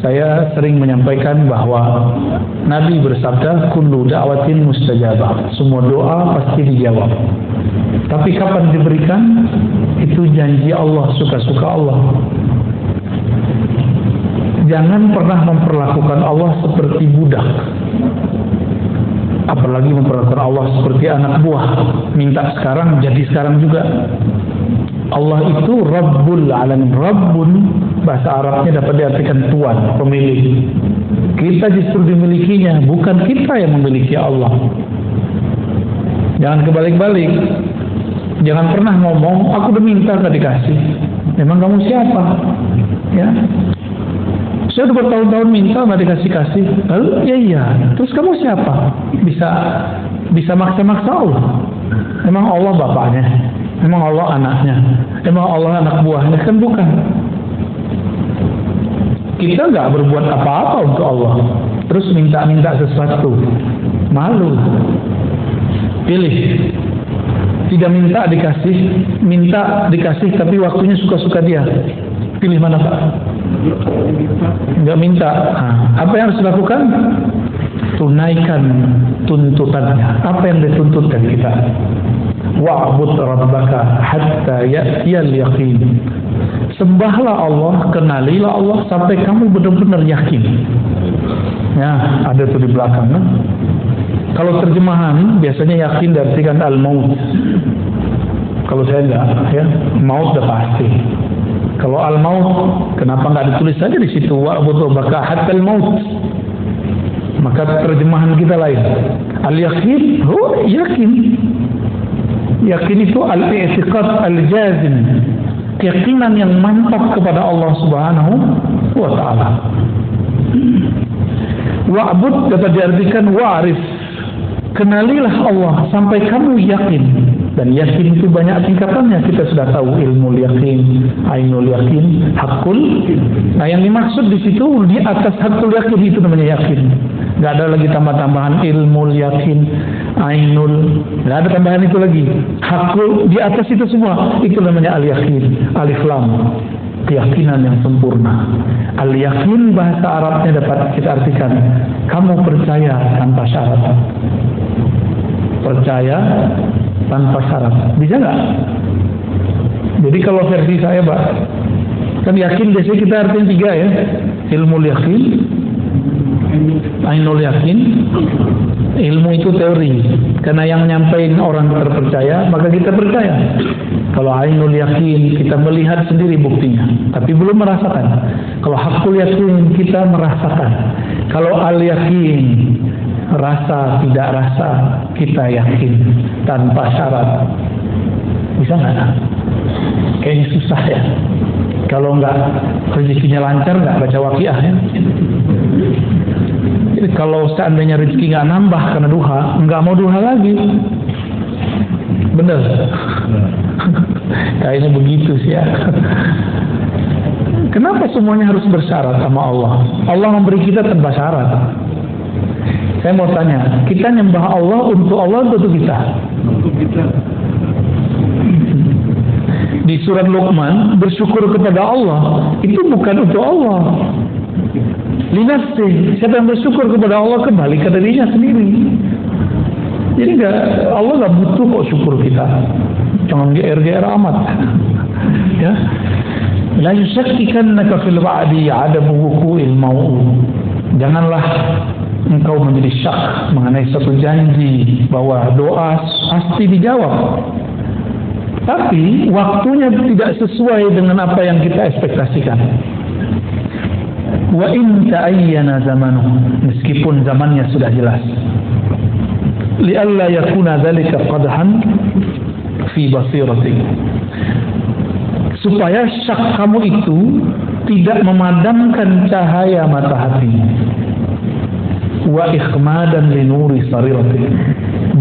Saya sering menyampaikan bahwa Nabi bersabda, kullu da'watin mustajabah, semua doa pasti dijawab. Tapi kapan diberikan? Itu janji Allah, suka-suka Allah. Jangan pernah memperlakukan Allah seperti budak, apalagi memperlakukan Allah seperti anak buah. Minta sekarang, jadi sekarang juga. Allah itu Rabbul Alamin. Rabbun bahasa Arabnya dapat diartikan tuan, pemilik. Kita justru dimilikinya, bukan kita yang memiliki Allah. Jangan kebalik-balik. Jangan pernah ngomong, aku udah minta gak dikasih. Memang kamu siapa? Ya. Saya udah bertahun-tahun minta gak dikasih-kasih. Lalu iya. Terus kamu siapa? Bisa maksa-maksa Allah. Memang Allah bapaknya, memang Allah anaknya, memang Allah anak buahnya, kan bukan. Kita nggak berbuat apa-apa untuk Allah, terus minta-minta sesuatu, malu. Pilih, tidak minta dikasih, minta dikasih tapi waktunya suka-suka dia. Pilih mana Pak? Nggak minta. Apa yang harus dilakukan? Tunaikan tuntutannya. Apa yang dituntut dari kita? Wa'bud rabbaka hatta ya'tiyal yaqin. Sembahlah Allah, kenalilah Allah sampai kamu benar-benar yakin. Ya, ada tuh di belakang. Kan? Kalau terjemahan biasanya yakin diartikan al-maut. Kalau saya enggak, ya, maut udah pasti. Kalau al-maut, kenapa enggak ditulis saja di situ wa'bud rabbaka hatta al-maut? Maka terjemahan kita lain. Al-yaqin, yakin. Yakin itu al-i'tiqad al-jazim, keyakinan yang mantap kepada Allah Subhanahu wa ta'ala. Wa'bud dapat diartikan wa'rif, kenalilah Allah sampai kamu yakin. Dan yakin itu banyak tingkatannya, kita sudah tahu. Ilmu yakin, ainul yakin, hakul. Nah yang dimaksud di situ di atas hakul yakin itu namanya yakin. Gak ada lagi tambah-tambahan ilmu yakin, ainul, gak ada tambahan itu lagi. Hakul di atas itu semua, itu namanya al-yakin, alif lam, keyakinan yang sempurna. Al-yakin bahasa Arabnya dapat kita artikan kamu percaya tanpa syarat. Percaya tanpa syarat, bisa nggak? Jadi kalau versi saya Pak, kan yakin biasanya kita artinya 3 ya, ilmu yakin, ainul yakin. Ilmu itu teori, karena yang nyampein orang terpercaya, maka kita percaya. Kalau ainul yakin, kita melihat sendiri buktinya, tapi belum merasakan. Kalau hakul yakin, kita merasakan. Kalau al yakin, rasa tidak rasa, kita yakin tanpa syarat. Bisa nggak? Kayaknya susah ya. Kalau nggak rezekinya lancar, nggak baca waqiah ya. Jadi kalau seandainya rezeki nggak nambah karena duha, nggak mau duha lagi. Bener? Kayaknya begitu sih ya. Kenapa semuanya harus bersyarat sama Allah? Allah memberi kita tanpa syarat. Saya mau tanya, kita nyembah Allah untuk Allah atau untuk kita? Untuk kita. Di surat Luqman, bersyukur kepada Allah itu bukan untuk Allah. Linafsi, siapa yang bersyukur kepada Allah kembali ke dirinya sendiri. Jadi Allah nggak butuh kok syukur kita. Jangan GR amat. Ya. La yusakkikannaka fil wa'di 'adamu wuqu'il mau'ud. Janganlah engkau menjadi syak mengenai satu janji bahwa doa pasti dijawab. Tapi waktunya tidak sesuai dengan apa yang kita ekspektasikan. Wa in ta'ayyana zamanuh, meskipun zamannya sudah jelas. Li'alla yakuna dzalika qadhan fi basiratik. Supaya syak kamu itu tidak memadamkan cahaya mata hati. Wa ikhmadan li nuri sariratik,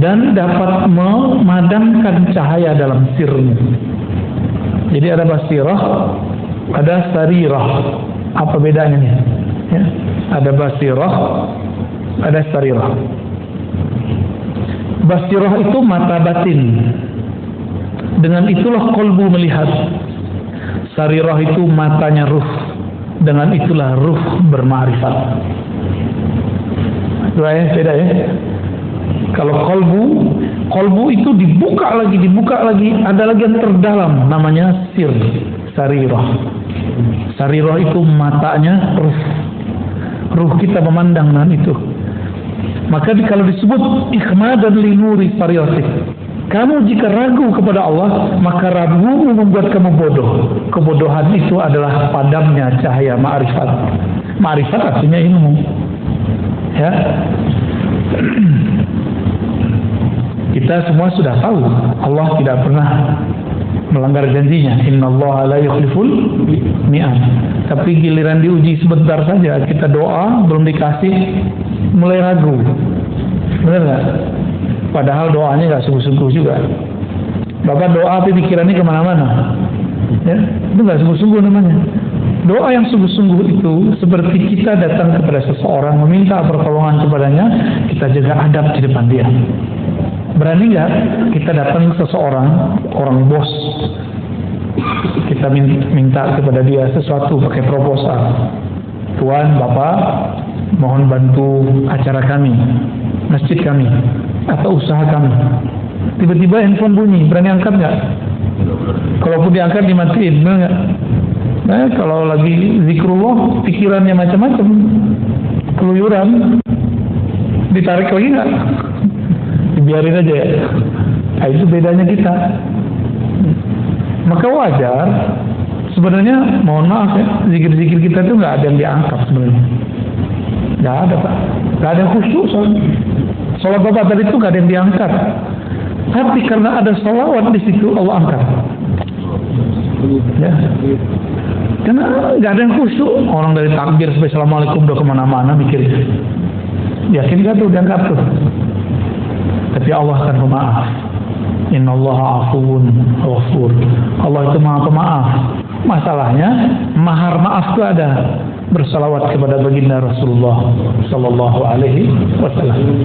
dan dapat memadamkan cahaya dalam sirmu. Jadi ada basirah, ada sarirah. Apa bedanya nih? Ya. Ada basirah, ada sarirah. Basirah itu mata batin. Dengan itulah kolbu melihat. Sarirah itu matanya ruh. Dengan itulah ruh bermakrifat. Dua ya, beda ya. Kalau kolbu itu dibuka lagi, ada lagi yang terdalam, namanya sarirah. Sarirah itu matanya ruh kita memandang dengan itu. Maka kalau disebut ikhmadan li nuri sariratik, kamu jika ragu kepada Allah, maka ragumu membuat kamu bodoh. Kebodohan itu adalah padamnya cahaya ma'rifat. Ma'rifat artinya ilmu. Ya. Kita semua sudah tahu Allah tidak pernah melanggar janjinya. Innallaha la yukhliful mi'ad. Tapi giliran diuji sebentar saja, kita doa belum dikasih, mulai ragu. Benar nggak? Padahal doanya nggak sungguh-sungguh juga. Bapak doa tapi pikirannya kemana-mana. Ya, itu nggak sungguh-sungguh namanya. Doa yang sungguh-sungguh itu seperti kita datang kepada seseorang meminta pertolongan kepadanya, kita jaga adab di depan dia. Berani nggak kita datang ke seseorang, orang bos, kita minta kepada dia sesuatu pakai proposal. Tuan, Bapak, mohon bantu acara kami, masjid kami, atau usaha kami. Tiba-tiba handphone bunyi, berani angkat nggak? Kalaupun diangkat dimatiin, benar nggak? Nah, kalau lagi zikrullah, pikirannya macam-macam, keluyuran, ditarik lagi nggak? Dibiarin aja ya. Nah, itu bedanya kita. Maka wajar, sebenarnya mohon maaf ya, zikir-zikir kita itu nggak ada yang diangkat sebenarnya. Nggak ada Pak, nggak ada yang khusyuk soalnya. Salat Bapak tadi itu nggak ada yang diangkat. Tapi karena ada salawat di situ, Allah angkat. Ya. Karena nggak ada yang khusyuk. Orang dari takbir sampai assalamualaikum udah kemana-mana mikir. Yakin nggak tuh diangkat tuh? Tapi Allah akan pemaaf. Innallaha afuwun ghafur. Allah itu Maha Pemaaf. Masalahnya mahar maaf itu ada. Bersalawat kepada baginda Rasulullah sallallahu alaihi wasallam.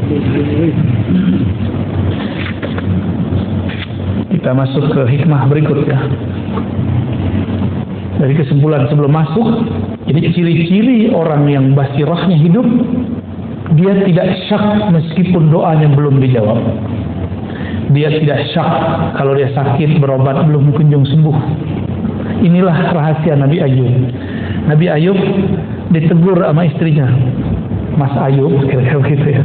Kita masuk ke hikmah berikut ya. Dari kesimpulan sebelum masuk, jadi ciri-ciri orang yang basirahnya hidup, dia tidak syak meskipun doanya belum dijawab. Dia tidak syak kalau dia sakit berobat belum kunjung sembuh. Inilah rahasia Nabi Ayub. Nabi Ayub ditegur sama istrinya, Mas Ayub, kira-kira begitu ya.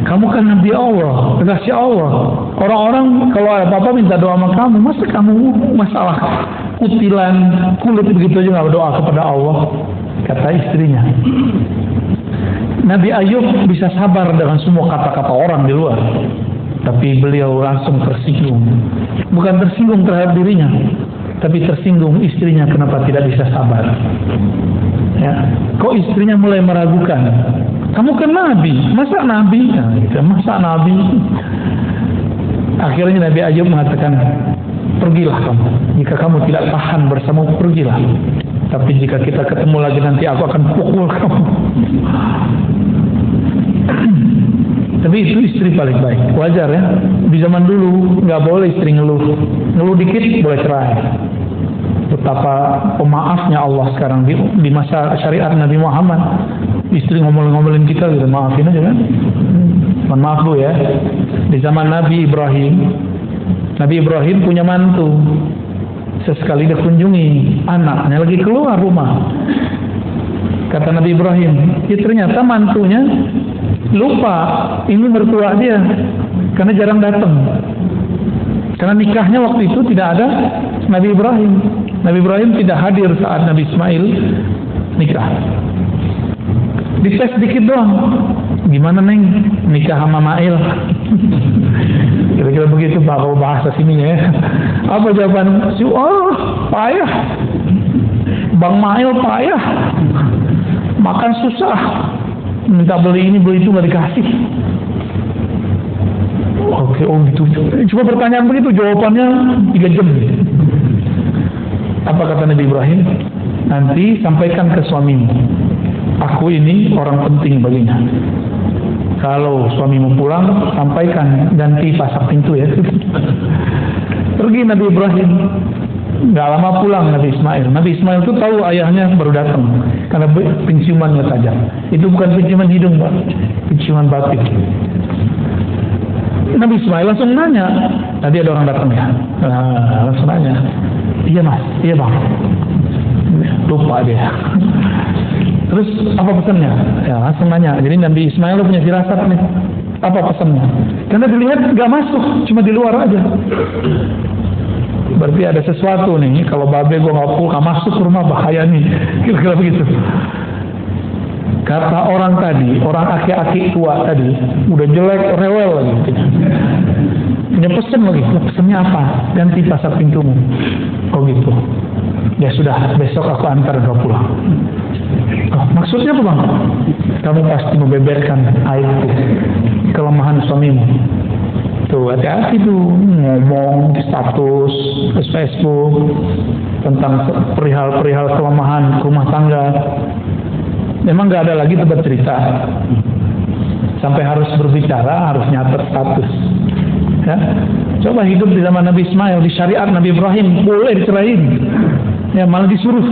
Kamu kan Nabi Allah, kekasih Allah. Orang-orang kalau ada apa-apa minta doa sama kamu, masa kamu masalah kutilan kulit begitu aja nggak berdoa kepada Allah? Kata istrinya. Nabi Ayub bisa sabar dengan semua kata-kata orang di luar, tapi beliau langsung tersinggung. Bukan tersinggung terhadap dirinya, tapi tersinggung istrinya kenapa tidak bisa sabar. Ya, kok istrinya mulai meragukan? Kamu kan Nabi, masa Nabi? Nah, gitu, masa Nabi? Akhirnya Nabi Ayub mengatakan, pergilah kamu. Jika kamu tidak tahan bersamaku, pergilah. Tapi jika kita ketemu lagi nanti aku akan pukul kamu. Tapi itu istri paling baik. Wajar ya. Di zaman dulu nggak boleh istri ngeluh. Ngeluh dikit boleh cerai. Betapa pemaafnya Allah sekarang di masa syariat Nabi Muhammad. Istri ngomel-ngomelin kita gitu, maafin aja kan. Maaf Bu ya. Di zaman Nabi Ibrahim punya mantu. Sesekali dia kunjungi anaknya lagi keluar rumah. Kata Nabi Ibrahim, ya ternyata mantunya lupa ini mertua dia karena jarang datang. Karena nikahnya waktu itu tidak ada Nabi Ibrahim. Nabi Ibrahim tidak hadir saat Nabi Ismail nikah. Dites sedikit doang. Gimana Neng nikah sama Mail? Kira-kira begitu Pak kalau bahasa sini ya. Apa jawaban? Oh, payah. Bang Mail payah. Makan susah. Minta beli ini beli itu nggak dikasih. Oke, oh gitu. Cuma pertanyaan begitu, jawabannya 3 jam. Apa kata Nabi Ibrahim? Nanti sampaikan ke suamimu. Aku ini orang penting baginya. Kalau suamimu pulang, sampaikan ganti pasak pintu ya. Pergi Nabi Ibrahim. Nggak lama pulang Nabi Ismail. Nabi Ismail itu tahu ayahnya baru datang karena penciumannya tajam. Itu bukan penciuman hidung, Pak, penciuman batin. Nabi Ismail langsung nanya, tadi ada orang datang ya, langsung nanya, iya mas, iya bang, lupa dia. Terus apa pesannya? Ya langsung nanya. Jadi Nabi Ismail punya firasat nih, apa pesannya? Karena dilihat nggak masuk, cuma di luar aja. Berarti ada sesuatu nih. Kalau babe gue nggak masuk ke rumah, bahaya nih. Kira-kira begitu. Kata orang tadi, orang aki-aki tua tadi, udah jelek, rewel lagi. Punya pesen lagi. Pesennya apa? Ganti pasar pintumu. Oh gitu. Ya sudah, besok aku antar kau pulang. Oh, maksudnya apa bang? Kamu pasti membeberkan aibku, kelemahan suamimu. Tuh hati-hati tuh ngomong di status di Facebook tentang perihal-perihal kelemahan rumah tangga. Memang nggak ada lagi tempat cerita. Sampai harus berbicara, harus nyatet status. Ya. Coba hidup di zaman Nabi Ismail, di syariat Nabi Ibrahim boleh diceraiin. Ya malah disuruh.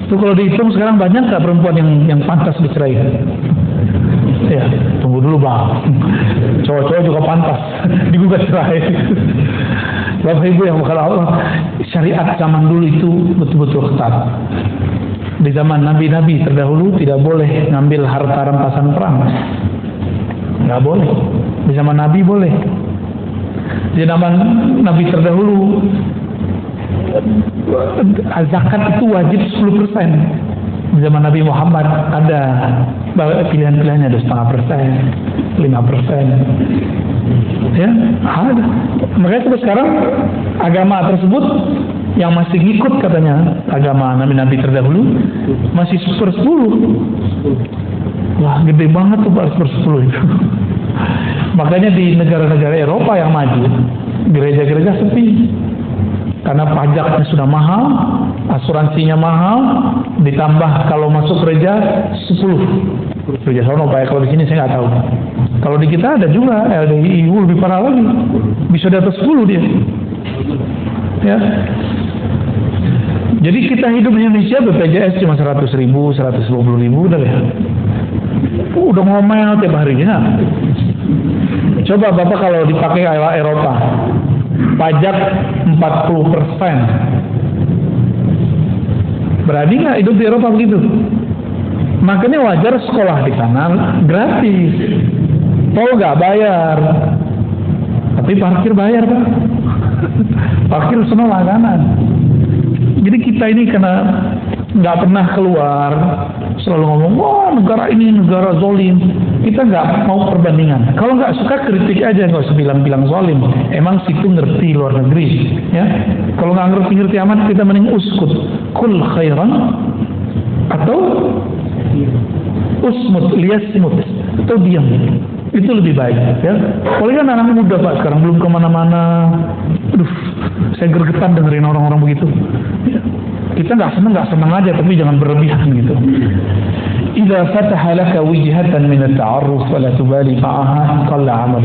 Itu kalau dihitung sekarang banyak nggak perempuan yang pantas diceraiin? Ya, tunggu dulu bang. Cowok-cowok juga pantas digugat cerai. Bapak Ibu yang bakal Allah, syariat zaman dulu itu betul-betul ketat. Di zaman nabi-nabi terdahulu tidak boleh ngambil harta rampasan perang, nggak boleh. Di zaman Nabi boleh. Di zaman Nabi terdahulu zakat itu wajib 10%. Di zaman Nabi Muhammad ada pilihan-pilihannya, ada 0,5%, 5%. Ya, ada. Makanya sampai sekarang agama tersebut yang masih ngikut katanya agama Nabi-Nabi terdahulu masih 1/10. Wah, gede banget tuh 1/10 itu. Makanya di negara-negara Eropa yang maju, gereja-gereja sepi. Karena pajaknya sudah mahal, asuransinya mahal, ditambah kalau masuk gereja 10. Gereja sono Pak, kalau di sini saya nggak tahu. Kalau di kita ada juga LDI lebih parah lagi, bisa di atas 10 dia. Ya. Jadi kita hidup di Indonesia BPJS cuma 100.000, 120.000 udah ya. Udah ngomel tiap harinya. Coba Bapak kalau dipakai Eropa, pajak 40%. Berani nggak hidup di Eropa begitu? Makanya wajar sekolah di sana gratis. Tol nggak bayar, tapi parkir bayar Pak. Parkir semua langganan. Jadi kita ini karena nggak pernah keluar, selalu ngomong, wah negara ini negara zolim. Kita nggak mau perbandingan. Kalau nggak suka kritik aja, nggak usah bilang-bilang zolim. Emang situ ngerti luar negeri, ya. Kalau nggak ngerti amat, kita mending uskut, kul khairan atau usmut, liasmut, atau diam. Itu lebih baik, ya. Apalagi kan anak muda Pak sekarang belum kemana-mana. Aduh, saya gergetan dengerin orang-orang begitu. Ya. Kita nggak senang aja, tapi jangan berlebihan gitu. Idza fataha laka wijhatan min at-ta'arruf wa la tubali ma'aha qalla 'amal.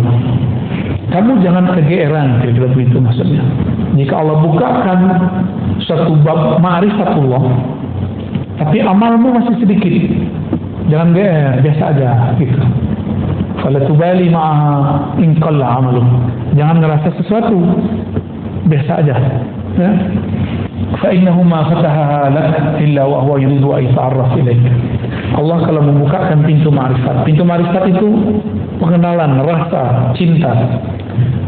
Kamu jangan kegeeran, kira-kira begitu maksudnya. Jika Allah bukakan suatu bab ma'rifatullah, tapi amalmu masih sedikit, jangan geer, biasa aja gitu. Qalla tubali ma'aha in qalla 'amalu. Jangan ngerasa sesuatu, biasa aja, ya. فإنه ما فتحها لك إلا وهو يريد أن يتعرف إليك. Allah kalau membukakan pintu ma'rifat itu pengenalan, rasa, cinta.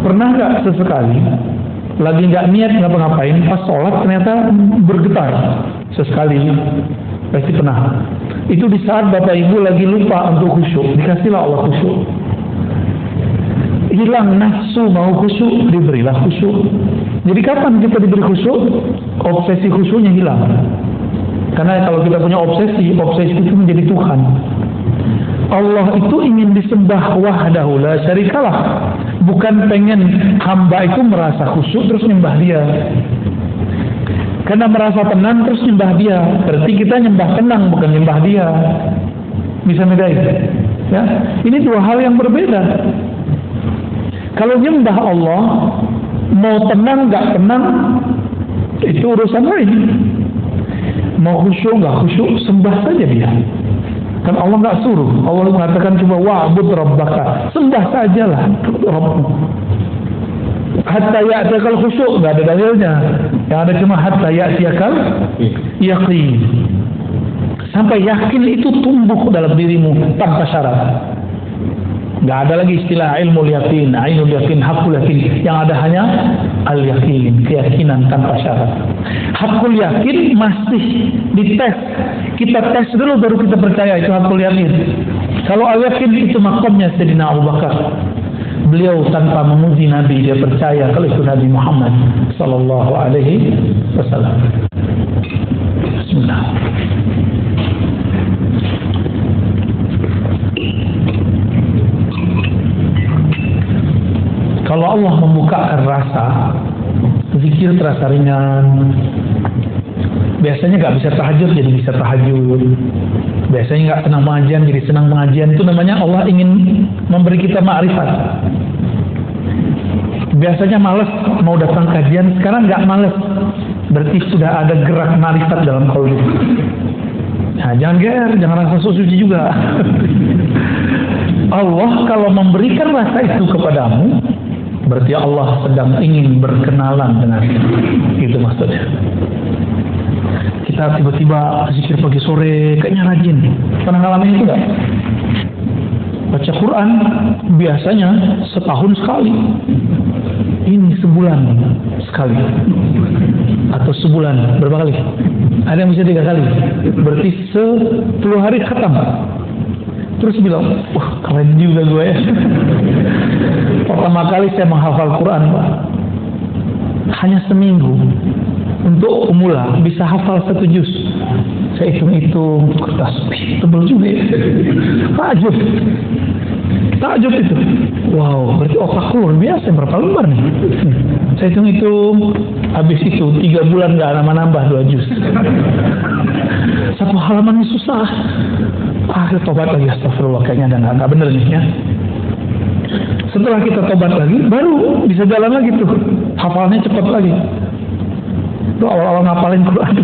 Pernah nggak sesekali lagi nggak niat ngapa-ngapain, pas sholat ternyata bergetar sesekali? Pasti pernah. Itu di saat Bapak Ibu lagi lupa untuk khusyuk, dikasihlah Allah khusyuk. Hilang nafsu mau khusyuk, diberilah khusyuk. Jadi kapan kita diberi khusyuk? Obsesi khusyuknya hilang. Karena kalau kita punya obsesi itu menjadi Tuhan. Allah itu ingin disembah wahdahu la syarikalah. Bukan pengen hamba itu merasa khusyuk terus nyembah dia. Karena merasa tenang terus nyembah dia. Berarti kita nyembah tenang bukan nyembah dia. Bisa bedain? Ya, ini dua hal yang berbeda. Kalau nyembah Allah Mau tenang nggak tenang itu urusan lain. Mau khusyuk nggak khusyuk, sembah saja dia. Kan Allah nggak suruh. Allah mengatakan cuma wa'bud rabbaka, sembah sajalah Rabbmu. Hatta ya'tiyakal khusyuk, nggak ada dalilnya. Yang ada cuma hatta ya'tiyakal yaqin. Sampai yakin itu tumbuh dalam dirimu tanpa syarat. Nggak ada lagi istilah ilmu yakin, ainul yakin, hakul yakin. Yang ada hanya al yakin, keyakinan tanpa syarat. Hakul yakin masih dites. Kita tes dulu baru kita percaya itu hakul yakin. Kalau al yakin itu makamnya Sayyidina Abu Bakar. Beliau tanpa memuji Nabi, dia percaya kalau itu Nabi Muhammad sallallahu alaihi wasallam. Bismillah. Kalau Allah membukakan rasa, zikir terasa ringan. Biasanya nggak bisa tahajud jadi bisa tahajud. Biasanya nggak senang pengajian jadi senang pengajian. Itu namanya Allah ingin memberi kita ma'rifat. Biasanya malas mau datang kajian, sekarang nggak malas. Berarti sudah ada gerak ma'rifat dalam qalbi. Nah, jangan GR, jangan rasa suci juga. Allah kalau memberikan rasa itu kepadamu, berarti Allah sedang ingin berkenalan dengan itu maksudnya. Kita tiba-tiba zikir pagi sore kayaknya rajin. Pernah ngalamin itu enggak? Baca Quran biasanya setahun sekali. Ini sebulan sekali. Atau sebulan berapa kali? Ada yang bisa 3 kali. Berarti 10 hari khatam. Terus bilang, wah keren juga gue ya. Pertama kali saya menghafal Quran, Pak. Hanya seminggu. Untuk pemula bisa hafal 1 juz. Saya hitung-hitung kertas. Tebel juga ya. Takjub itu. Wow, berarti otak luar biasa. Berapa lembar nih? Saya hitung-hitung. Habis itu 3 bulan gak nambah 2 juz. 1 halaman susah. Akhirnya tobat lagi, astagfirullah, kayaknya ada nggak bener nih ya. Setelah kita tobat lagi, baru bisa jalan lagi tuh, hafalnya cepat lagi. Itu awal-awal ngapalin Quran.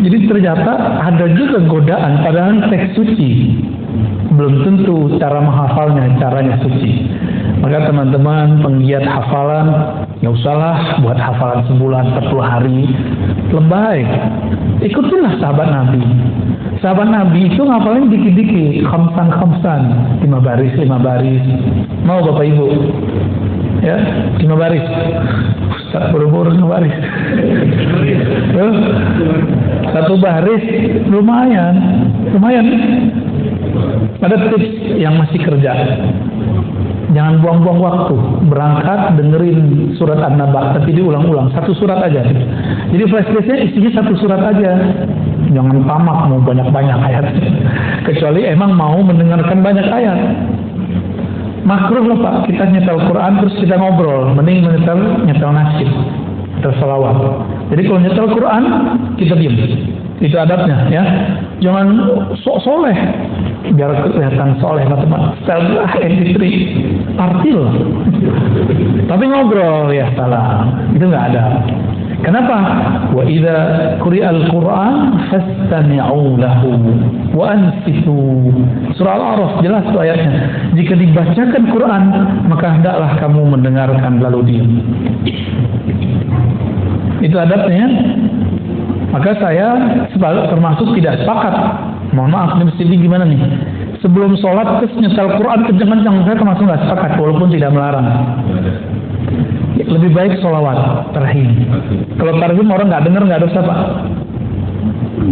Jadi ternyata ada juga godaan, padahal teks suci belum tentu cara menghafalnya, caranya suci. Maka teman-teman penggiat hafalan, nggak usahlah buat hafalan sebulan, 40 hari, lebay. Ikutinlah sahabat Nabi. Sahabat Nabi itu ngapalin dikit-dikit, khamsan, 5 baris. Mau Bapak Ibu? Ya, 5 baris. Ustaz buru-buru 5 baris. 1 baris lumayan. Ada tips yang masih kerja. Jangan buang-buang waktu. Berangkat dengerin surat An-Naba, tapi diulang-ulang 1 surat aja. Jadi flashdisknya isinya 1 surat aja. Jangan tamak mau banyak-banyak ayat. Kecuali emang mau mendengarkan banyak ayat. Makruh loh Pak, kita nyetel Quran terus kita ngobrol. Mending nyetel nasyid, nyetel salawat. Jadi kalau nyetel Quran, kita diam. Itu adabnya ya. Jangan sok soleh. Biar kelihatan soleh teman-teman. Style MP3 artil. Tapi ngobrol ya salam. Itu nggak ada. Kenapa? Wa idza quri'al Qur'an fastami'u lahu wa ansitu. Surah Al-A'raf jelas tuh ayatnya. Jika dibacakan Quran, maka hendaklah kamu mendengarkan lalu diam. Itu adabnya. Maka saya termasuk tidak sepakat. Mohon maaf, ini mesti gimana nih? Sebelum sholat terus nyetel Quran kencang-kencang, saya termasuk nggak sepakat walaupun tidak melarang. Lebih baik sholawat, tarhim. Kalau tarhim orang nggak dengar nggak dosa Pak.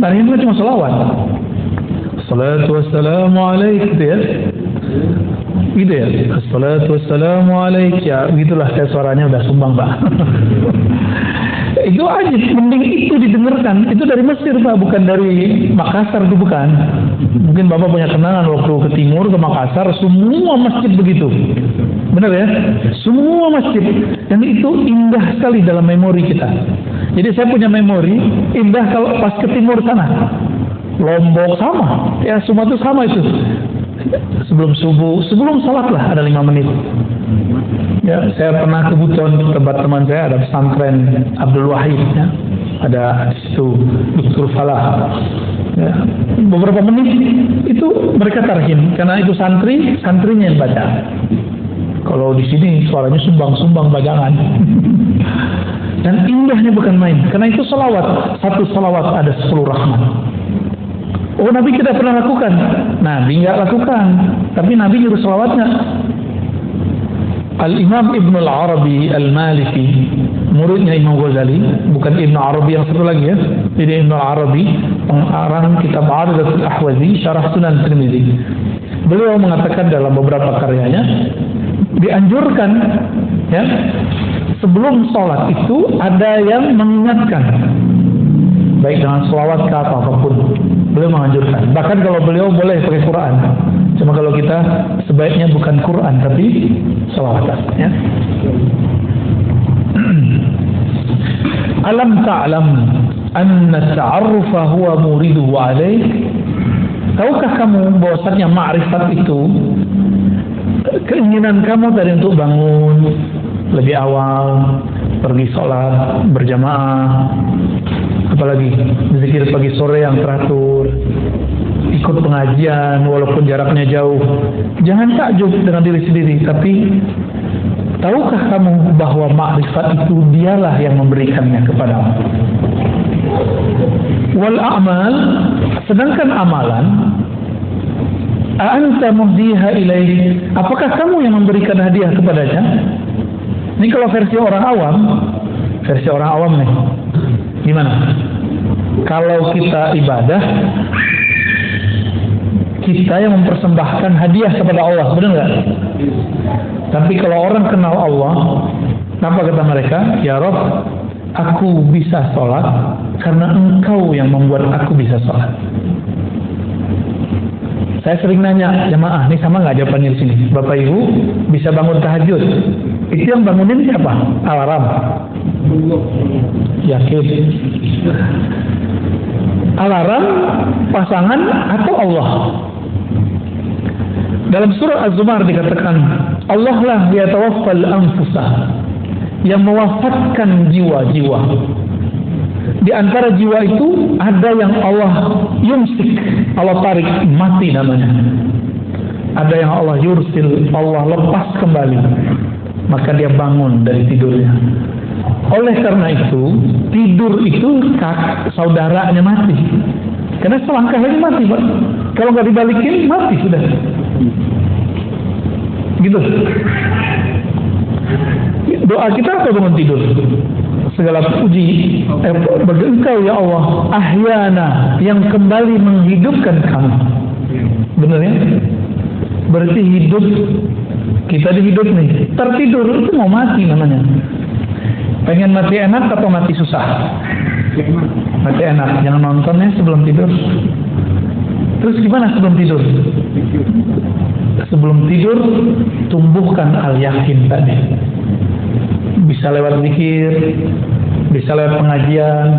Tarhim itu cuma sholawat. Assalatu wassalamu alaik gitu ya. Gitu ya. Assalatu wassalamu alaik ya. Begitulah saya suaranya udah sumbang Pak. Itu aja, mending itu didengarkan. Itu dari Mesir Pak, bukan dari Makassar itu bukan. Mungkin Bapak punya kenangan waktu ke timur, ke Makassar, semua masjid begitu. Benar ya? Semua masjid. Dan itu indah sekali dalam memori kita. Jadi saya punya memori indah kalau pas ke timur sana. Lombok sama. Ya semua itu sama itu. Sebelum subuh, sebelum salat lah ada 5 menit. Ya, saya pernah ke Buton, tempat teman saya ada pesantren Abdul Wahid, ya. Ada di situ Dr. Falah. Ya, beberapa menit itu mereka tarhim karena itu santrinya yang baca. Kalau di sini suaranya sumbang bajangan. Dan indahnya bukan main, karena itu salawat. Satu salawat ada 10 rahmat. Oh, Nabi kita pernah lakukan. Nabi nggak lakukan, tapi Nabi nyuruh salawatnya. Al-Imam Ibn Al-Arabi Al-Maliki, muridnya Imam Ghazali, bukan Ibn Arabi yang satu lagi, ya. Jadi Ibn Arabi, pengarang kitab Aridatul Ahwazi, Syarah Sunan Tirmizi. Beliau mengatakan dalam beberapa karyanya, dianjurkan, ya, sebelum sholat itu ada yang mengingatkan, baik dengan selawat ke apapun. Beliau menganjurkan. Bahkan kalau beliau boleh pakai Quran. Cuma kalau kita sebaiknya bukan Quran tapi selawatan, ya. Alam ta'lam anna ta'arrufa huwa muriduhu alaik. Tahukah kamu bahwasanya ma'rifat itu keinginan kamu tadi untuk bangun lebih awal, pergi sholat berjamaah, apalagi zikir pagi sore yang teratur, ikut pengajian walaupun jaraknya jauh. Jangan takjub dengan diri sendiri, tapi tahukah kamu bahwa makrifat itu dialah yang memberikannya kepadamu. Wal a'mal, sedangkan amalan, a'anta muhdiha ilaih, apakah kamu yang memberikan hadiah kepadanya? Ini kalau versi orang awam nih. Gimana? Kalau kita ibadah, kita yang mempersembahkan hadiah kepada Allah, benar nggak? Tapi kalau orang kenal Allah, apa kata mereka? Ya Rabb, aku bisa sholat karena Engkau yang membuat aku bisa sholat. Saya sering nanya jamaah, ini sama nggak jawabannya di sini? Bapak Ibu bisa bangun tahajud? Itu yang bangunin siapa? Alarm. Yakin? Alarm, pasangan, atau Allah? Dalam surah Az-Zumar dikatakan, Allah lah yatawaffal anfusa, yang mewafatkan jiwa-jiwa. Di antara jiwa itu ada yang Allah yumsik, Allah tarik, mati namanya. Ada yang Allah yursil, Allah lepas kembali, maka dia bangun dari tidurnya. Oleh karena itu, tidur itu saudaranya mati. Karena selangkah lagi mati, Pak. Kalau nggak dibalikin, mati sudah. Gitu. Doa kita apa bangun tidur? Segala puji bagi Engkau ya Allah, ahyana, yang kembali menghidupkan kami. Benar ya? Berarti hidup, kita dihidup nih. Tertidur itu mau mati namanya. Pengen mati enak atau mati susah? Mati enak. Jangan nontonnya sebelum tidur. Terus gimana sebelum tidur? Sebelum tidur tumbuhkan al-yakin tadi. Bisa lewat zikir, bisa lewat pengajian,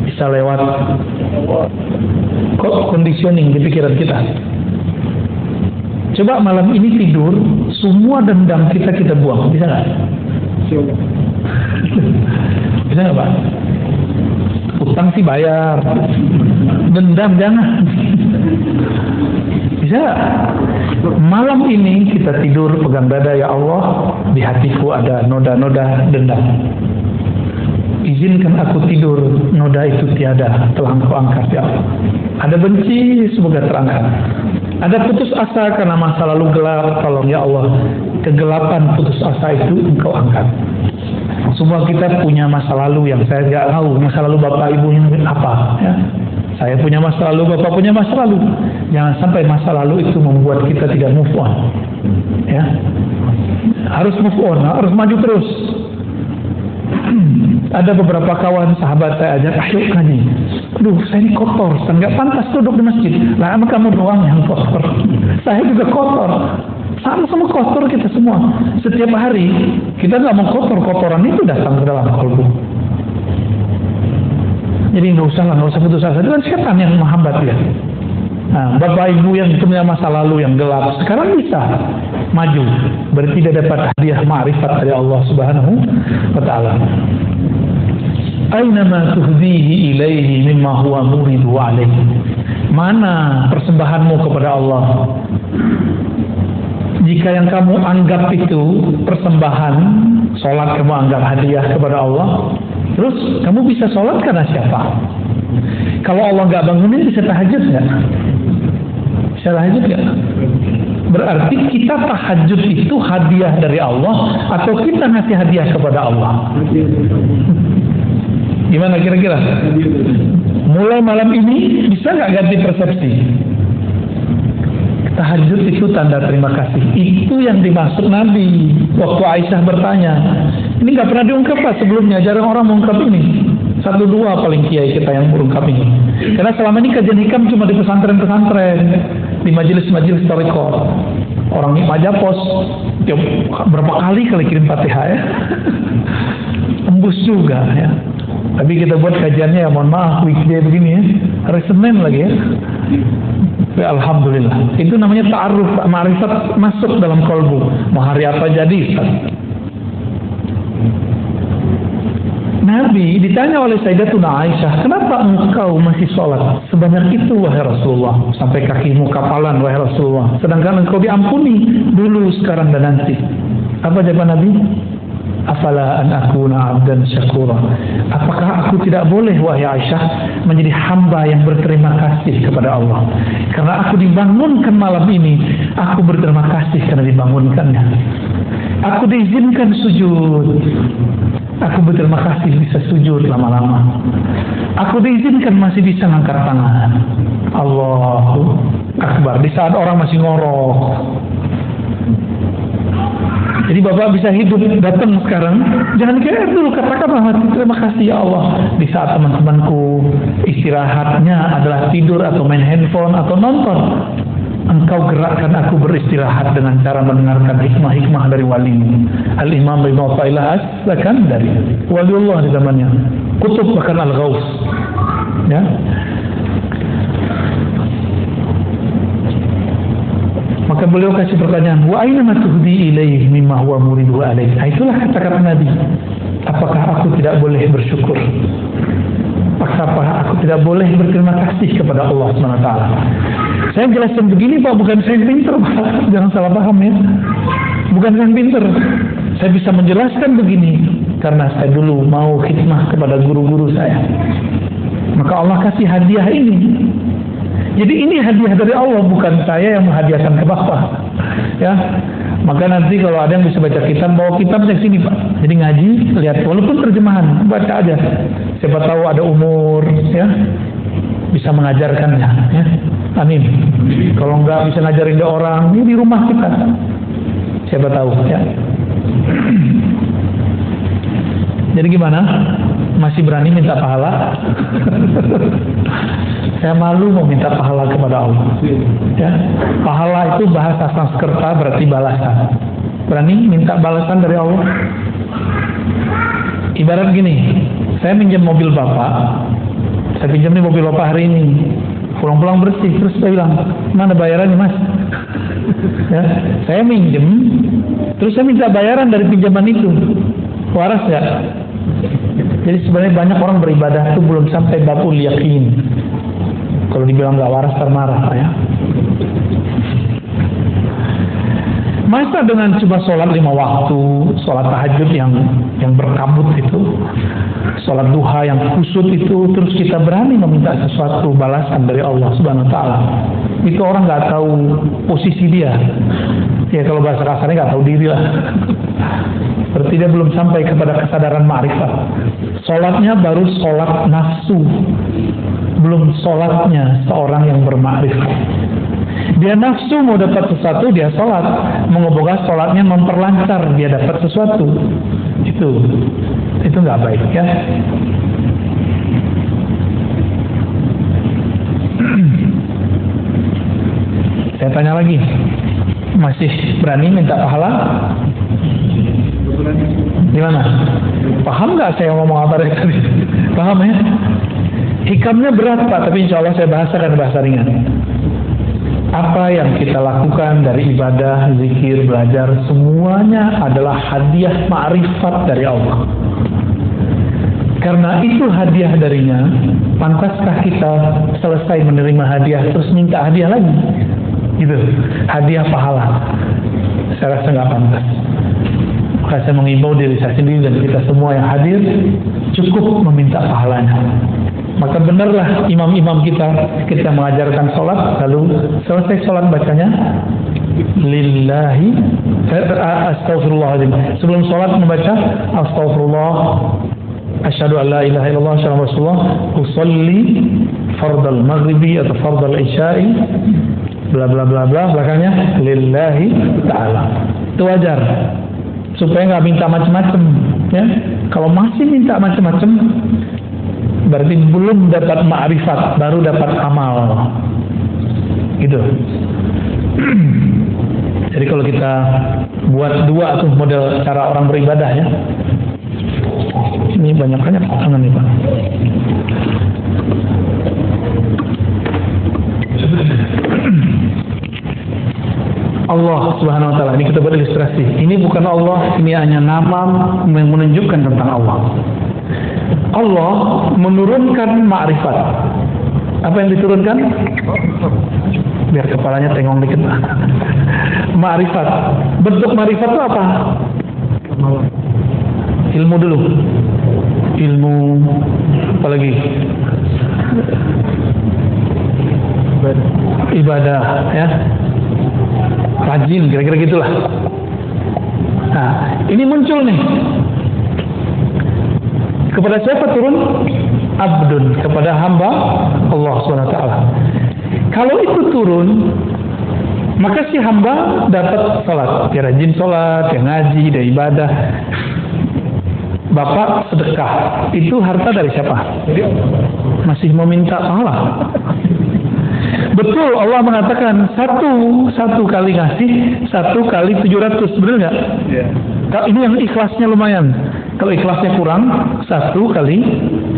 bisa lewat conditioning di pikiran kita. Coba malam ini tidur, semua dendam kita buang, bisa nggak? Bisa nggak, Pak? Utang sih bayar, dendam jangan. Bisa nggak? Malam ini kita tidur pegang dada, ya Allah, di hatiku ada noda-noda dendam. Izinkan aku tidur, noda itu tiada, telah Engkau angkat ya Allah. Ada benci, semoga terangkat. Ada putus asa karena masa lalu gelap, tolong ya Allah, kegelapan putus asa itu Engkau angkat. Semua kita punya masa lalu yang saya nggak tahu, masa lalu bapak ibunya apa, ya. Saya punya masa lalu, bapak punya masa lalu. Jangan sampai masa lalu itu membuat kita tidak move on, ya. Harus move on, harus maju terus. Ada beberapa kawan sahabat saya ajak, ayo kaji. Aduh, saya ini kotor, saya nggak pantas duduk di masjid. Lah, kamu doang yang kotor. Saya juga kotor. Sama-sama kotor kita semua. Setiap hari kita nggak mau kotor-kotoran itu datang ke dalam kalbu. Jadi nggak usah putus asa. Itu kan setan yang menghambat ya. Nah, bapak ibu yang punya masa lalu yang gelap sekarang bisa maju, berarti dia dapat hadiah ma'rifat dari Allah Subhanahu wa taala. Aina ma tuhdihi ilaihi mimma huwa muridu alaihi. Mana persembahanmu kepada Allah? Jika yang kamu anggap itu persembahan, sholat kamu anggap hadiah kepada Allah, terus kamu bisa sholat karena siapa? Kalau Allah nggak bangunin, bisa tahajud nggak? Bisa tahajud nggak? Berarti kita tahajud itu hadiah dari Allah atau kita ngasih hadiah kepada Allah? Gimana kira-kira? Mulai malam ini bisa nggak ganti persepsi? Tahajud itu tanda terima kasih. Itu yang dimaksud Nabi waktu Aisyah bertanya. Ini nggak pernah diungkap Pak sebelumnya. Jarang orang mengungkap ini. 1-2 paling kiai kita yang mengungkap ini. Karena selama ini kajian hikam cuma di pesantren-pesantren, di majelis-majelis tarekat. Orang Majapos berapa kali kirim Fatihah ya. Embus juga ya. Tapi kita buat kajiannya ya mohon maaf weekday begini ya. Hari Senin lagi ya. Ya, alhamdulillah. Itu namanya ta'aruf, ma'rifat masuk dalam kolbu. Mau hari apa jadi? Nabi ditanya oleh Sayyidatuna Aisyah, kenapa engkau masih sholat sebanyak itu wahai Rasulullah, sampai kakimu kapalan wahai Rasulullah, sedangkan engkau diampuni dulu, sekarang dan nanti. Apa jawaban Nabi? Afala an akuna abdan syakura. Apakah aku tidak boleh wahai Aisyah menjadi hamba yang berterima kasih kepada Allah? Karena aku dibangunkan malam ini, aku berterima kasih karena dibangunkannya. Aku diizinkan sujud, aku berterima kasih bisa sujud lama-lama. Aku diizinkan masih bisa ngangkat tangan. Allahu Akbar. Di saat orang masih ngorok. Jadi Bapak bisa hidup, datang sekarang, jangan kira dulu, katakanlah terima kasih ya Allah. Di saat teman-temanku istirahatnya adalah tidur atau main handphone atau nonton, Engkau gerakkan aku beristirahat dengan cara mendengarkan hikmah-hikmah dari wali. Al-Imam Ibn Athaillah As-Sakandari dari waliullah di zamannya, kutub bahkan Al-Ghaus ya. Maka beliau kasih pertanyaan, wa aina ma tuhdi ilaihi mimma huwa muridu alaih. Itulah kata-kata Nabi. Apakah aku tidak boleh bersyukur? Apakah aku tidak boleh berterima kasih kepada Allah SWT? Saya jelaskan begini Pak, bukan saya yang pinter Pak. Jangan salah paham ya. Bukan saya yang pinter. Saya bisa menjelaskan begini karena saya dulu mau khidmah kepada guru-guru saya. Maka Allah kasih hadiah ini. Jadi ini hadiah dari Allah, bukan saya yang menghadiahkan ke Bapak. Ya, maka nanti kalau ada yang bisa baca kitab, bawa kitabnya sini Pak. Jadi ngaji, lihat walaupun terjemahan, baca aja. Siapa tahu ada umur, ya, bisa mengajarkannya. Ya, amin. Kalau enggak bisa ngajarin dia orang, ini di rumah kita. Siapa tahu, ya. Jadi gimana? Masih berani minta pahala? Saya malu mau minta pahala kepada Allah. Ya, pahala itu bahasa Sanskerta berarti balasan. Berani minta balasan dari Allah? Ibarat gini, saya minjem mobil Bapak, saya pinjam nih mobil Bapak hari ini, pulang-pulang bersih, terus saya bilang, mana bayarannya Mas? Ya, saya minjem, terus saya minta bayaran dari pinjaman itu, waras nggak? Jadi sebenarnya banyak orang beribadah itu belum sampai babul yakin. Kalau dibilang nggak waras termarah ya. Masa dengan cuma sholat 5 waktu, sholat tahajud yang berkabut itu, sholat duha yang kusut itu, terus kita berani meminta sesuatu balasan dari Allah Subhanahu Wa Taala. Itu orang nggak tahu posisi dia. Ya kalau bahasa kasarnya nggak tahu diri lah. Berarti dia belum sampai kepada kesadaran ma'rifat. Sholatnya baru sholat nafsu, belum sholatnya seorang yang bermakrifat. Dia nafsu mau dapat sesuatu, dia sholat. Mengoboga sholatnya memperlancar dia dapat sesuatu. Itu nggak baik ya. Saya tanya lagi, masih berani minta pahala? Gimana? Paham nggak saya ngomong apa tadi? Paham ya? Hikamnya berat Pak, tapi insya Allah saya bahasakan bahasa ringan. Apa yang kita lakukan dari ibadah, zikir, belajar, semuanya adalah hadiah ma'rifat dari Allah. Karena itu hadiah darinya, pantaskah kita selesai menerima hadiah terus minta hadiah lagi? Gitu, hadiah pahala. Saya rasa nggak pantas. Maka saya mengimbau diri saya sendiri dan kita semua yang hadir cukup meminta pahalanya. Maka benarlah imam-imam kita mengajarkan sholat, lalu selesai sholat bacanya lillahi astaghfirullahaladzim. Sebelum sholat membaca astaghfirullah, asyhadu an la ilaha illallah, asyhadu anna rasulullah, usolli fardal maghribi atau fardal isya'i, bla bla bla bla, belakangnya lillahi ta'ala. Itu wajar supaya nggak minta macam-macam, ya. Kalau masih minta macam-macam berarti belum dapat ma'rifat, baru dapat amal. Gitu. Jadi kalau kita buat dua tuh model cara orang beribadah, ya. Ini banyak-banyak tangan nih, Pak. Allah Subhanahu wa taala, ini kita buat ilustrasi. Ini bukan Allah, ini hanya nama yang menunjukkan tentang Allah. Allah menurunkan ma'rifat. Apa yang diturunkan? Biar kepalanya tengong dikit. Ma'rifat. Bentuk ma'rifat itu apa? Ilmu dulu. Ilmu apa lagi? Ibadah, ya. Rajin, kira-kira gitulah. Nah, ini muncul nih. Kepada siapa turun? Abdun, kepada hamba Allah SWT. Kalau itu turun, maka si hamba dapat salat. Dia rajin salat, dia ngaji, dia ibadah. Bapak sedekah, itu harta dari siapa? Masih meminta pahala. Betul, Allah mengatakan satu kali ngasih, 1 kali 700, benar nggak? Yeah. Ini yang ikhlasnya lumayan. Kalau ikhlasnya kurang, 1 kali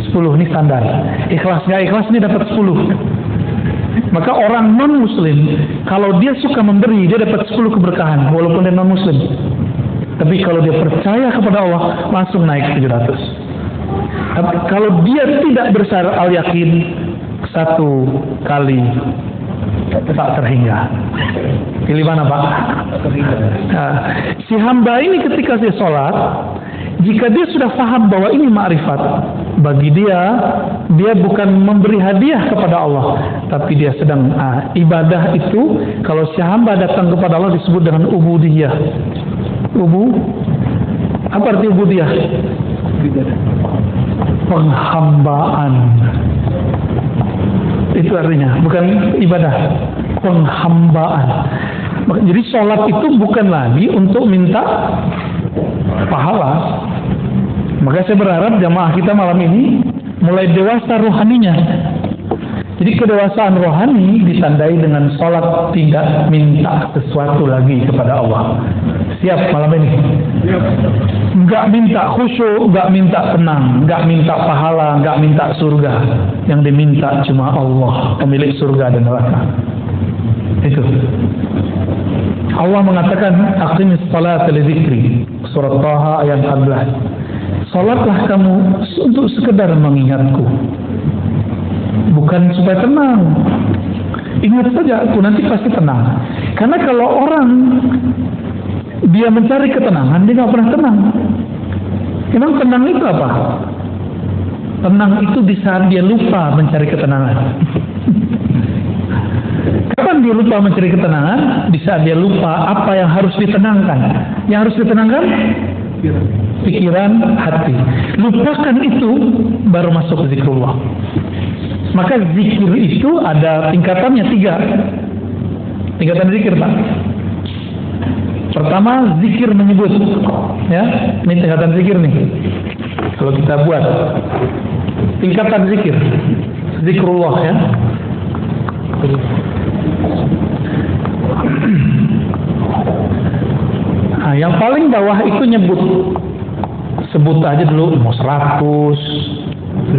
10, ini standar. Ikhlas nggak ikhlas ini dapat 10. Maka orang non muslim, kalau dia suka memberi, dia dapat 10 keberkahan, walaupun dia non muslim. Tapi kalau dia percaya kepada Allah, langsung naik 700. Tapi kalau dia tidak bersyarat al-yakin, 1 kali tak terhingga. Pilih mana, Pak? Nah, si hamba ini ketika dia sholat, jika dia sudah paham bahwa ini ma'rifat, bagi dia bukan memberi hadiah kepada Allah, tapi dia sedang ibadah itu. Kalau si hamba datang kepada Allah disebut dengan ubudiyah. Apa arti ubudiyah? Penghambaan. Itu artinya, bukan ibadah, penghambaan. Jadi sholat itu bukan lagi untuk minta pahala. Maka saya berharap jamaah kita malam ini mulai dewasa rohaninya. Jadi kedewasaan rohani ditandai dengan sholat tidak minta sesuatu lagi kepada Allah. Siap malam ini? Nggak minta khusyuk, nggak minta tenang, nggak minta pahala, nggak minta surga. Yang diminta cuma Allah, pemilik surga dan neraka. Itu. Allah mengatakan, aqimis salata li dzikri. Surat Taha ayat 14. Salatlah kamu untuk sekedar mengingatku. Bukan supaya tenang. Ingat saja, aku nanti pasti tenang. Karena kalau orang dia mencari ketenangan, dia nggak pernah tenang. Emang tenang itu apa? Tenang itu di saat dia lupa mencari ketenangan. Kapan dia lupa mencari ketenangan? Di saat dia lupa apa yang harus ditenangkan. Yang harus ditenangkan? Pikiran, hati. Lupakan itu, baru masuk ke zikrullah. Maka zikir itu ada tingkatannya 3. Tingkatan zikir, Pak. Pertama, zikir menyebut. Ya, ini tingkatan zikir nih. Kalau kita buat tingkatan zikir, zikrullah, ya. Nah, yang paling bawah itu nyebut. Sebut aja dulu, mau 100,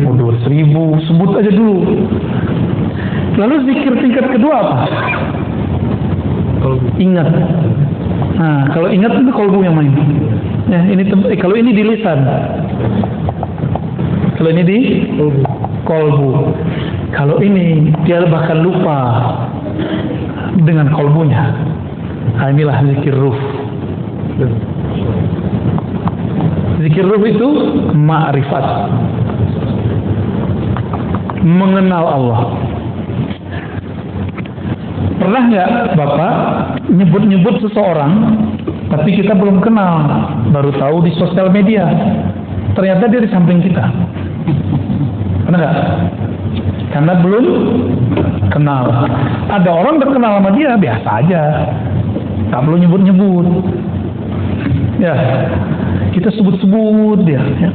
mau 2.000, sebut aja dulu. Lalu zikir tingkat kedua apa? Ingat. Nah, kalau ingat itu kolbu yang main. Ya, kalau ini di lisan. Kalau ini di kolbu. Kalau ini dia bahkan lupa dengan kolbunya. Nah, inilah zikir ruh. Zikir ruh itu ma'rifat, mengenal Allah. Pernah nggak Bapak nyebut-nyebut seseorang tapi kita belum kenal, baru tahu di sosial media ternyata dia di samping kita? Pernah nggak? Karena belum kenal. Ada orang terkenal sama dia biasa aja, tak perlu nyebut-nyebut. Ya, kita sebut-sebut dia. Ya.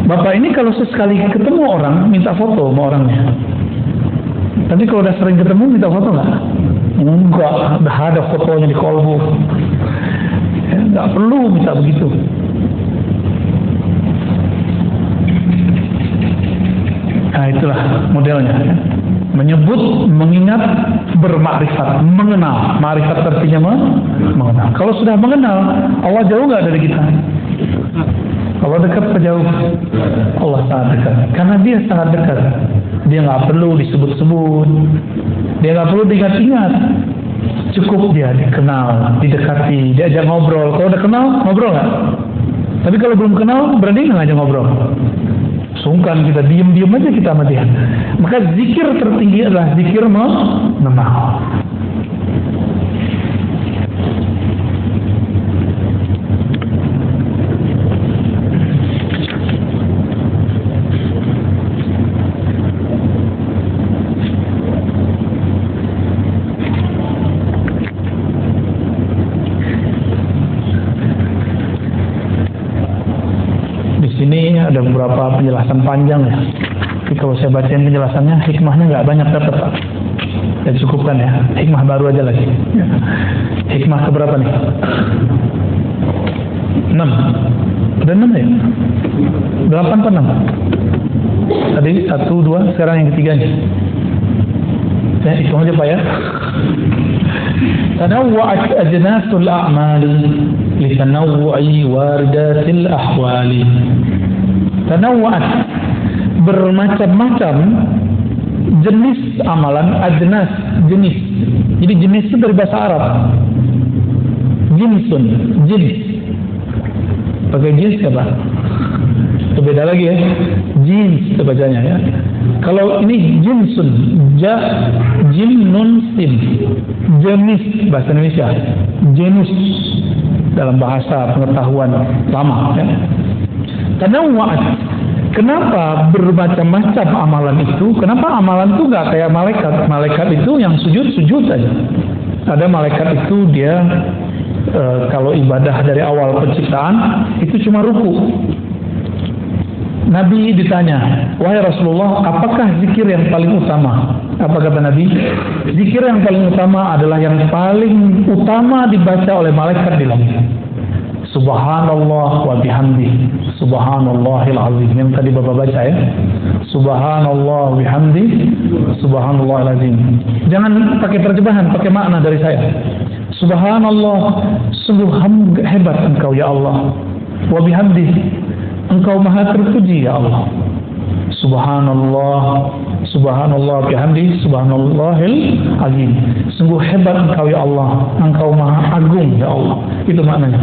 Bapak ini kalau sesekali ketemu orang minta foto sama orangnya. Tapi kalau udah sering ketemu minta foto nggak? Enggak, ada fotonya di kolbu. Ya, nggak perlu minta begitu. Nah, itulah modelnya. Ya. Menyebut, mengingat, bermakrifat, mengenal. Makrifat artinya mengenal. Kalau sudah mengenal, Allah jauh nggak dari kita? Allah dekat atau jauh? Allah sangat dekat. Karena dia sangat dekat. Dia nggak perlu disebut-sebut. Dia nggak perlu diingat-ingat. Cukup dia dikenal, didekati, diajak ngobrol. Kalau udah kenal, ngobrol nggak? Tapi kalau belum kenal, berani nggak ngajak ngobrol? Sungkan kita, diem-diem aja kita sama dia. Maka zikir tertinggi adalah zikir mengenal. Ada beberapa penjelasan panjang ya. Tapi kalau saya bacain penjelasannya, hikmahnya nggak banyak dapat Pak. Ya cukupkan ya. Hikmah baru aja lagi. Ya. Hikmah keberapa nih? 6. Ada 6 ya? 8 apa 6? Tadi 1, 2, sekarang yang ketiganya. Ya, hitung aja Pak ya. Tanawwa'at ajnasul a'mal litanawwu'i wardatil ahwali. Tanawwa'at, bermacam-macam jenis amalan, ajnas, jenis. Jadi jenis itu dari bahasa Arab. Jinsun, jenis. Pakai jenis apa? Itu beda lagi ya. Jeans itu bacanya ya. Kalau ini jinsun, jim nun sin. Jenis bahasa Indonesia. Genus dalam bahasa pengetahuan lama ya. Tanawwa'at. Kenapa bermacam-macam amalan itu? Kenapa amalan itu nggak kayak malaikat? Malaikat itu yang sujud aja. Ada malaikat itu dia kalau ibadah dari awal penciptaan itu cuma ruku. Nabi ditanya, wahai Rasulullah, apakah zikir yang paling utama? Apa kata Nabi? Zikir yang paling utama adalah yang paling utama dibaca oleh malaikat di langit. Subhanallah wa bihamdi. Subhanallahil azim. Yang tadi Bapak baca ya. Subhanallah wa bihamdi. Subhanallahil azim. Jangan pakai terjemahan, pakai makna dari saya. Subhanallah, sungguh hebat Engkau ya Allah. Wa bihamdi, Engkau maha terpuji ya Allah. Subhanallah, Subhanallah bihamdi, Subhanallahil azim. Sungguh hebat Engkau ya Allah. Engkau maha agung ya Allah. Itu maknanya.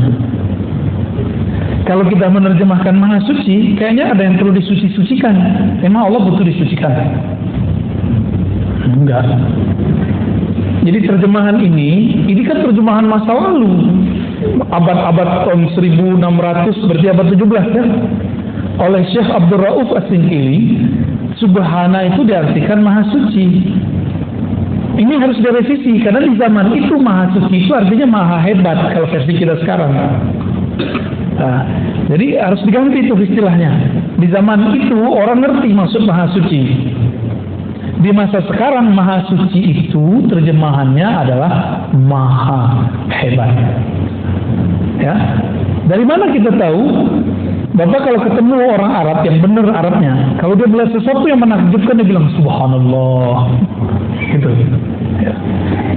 Kalau kita menerjemahkan maha suci, kayaknya ada yang perlu disuci-sucikan. Emang Allah butuh disucikan? Enggak. Jadi terjemahan ini kan terjemahan masa lalu. Abad-abad tahun 1600, berarti abad 17 ya. Oleh Syekh Abdul Rauf As-Singkili, Subhana itu diartikan maha suci. Ini harus direvisi, karena di zaman itu maha suci itu artinya maha hebat kalau versi kita sekarang. Nah, jadi harus diganti itu istilahnya. Di zaman itu orang ngerti maksud maha suci. Di masa sekarang maha suci itu terjemahannya adalah maha hebat. Ya, dari mana kita tahu? Bapak kalau ketemu orang Arab yang benar Arabnya, kalau dia melihat sesuatu yang menakjubkan dia bilang Subhanallah, gitu. Ya.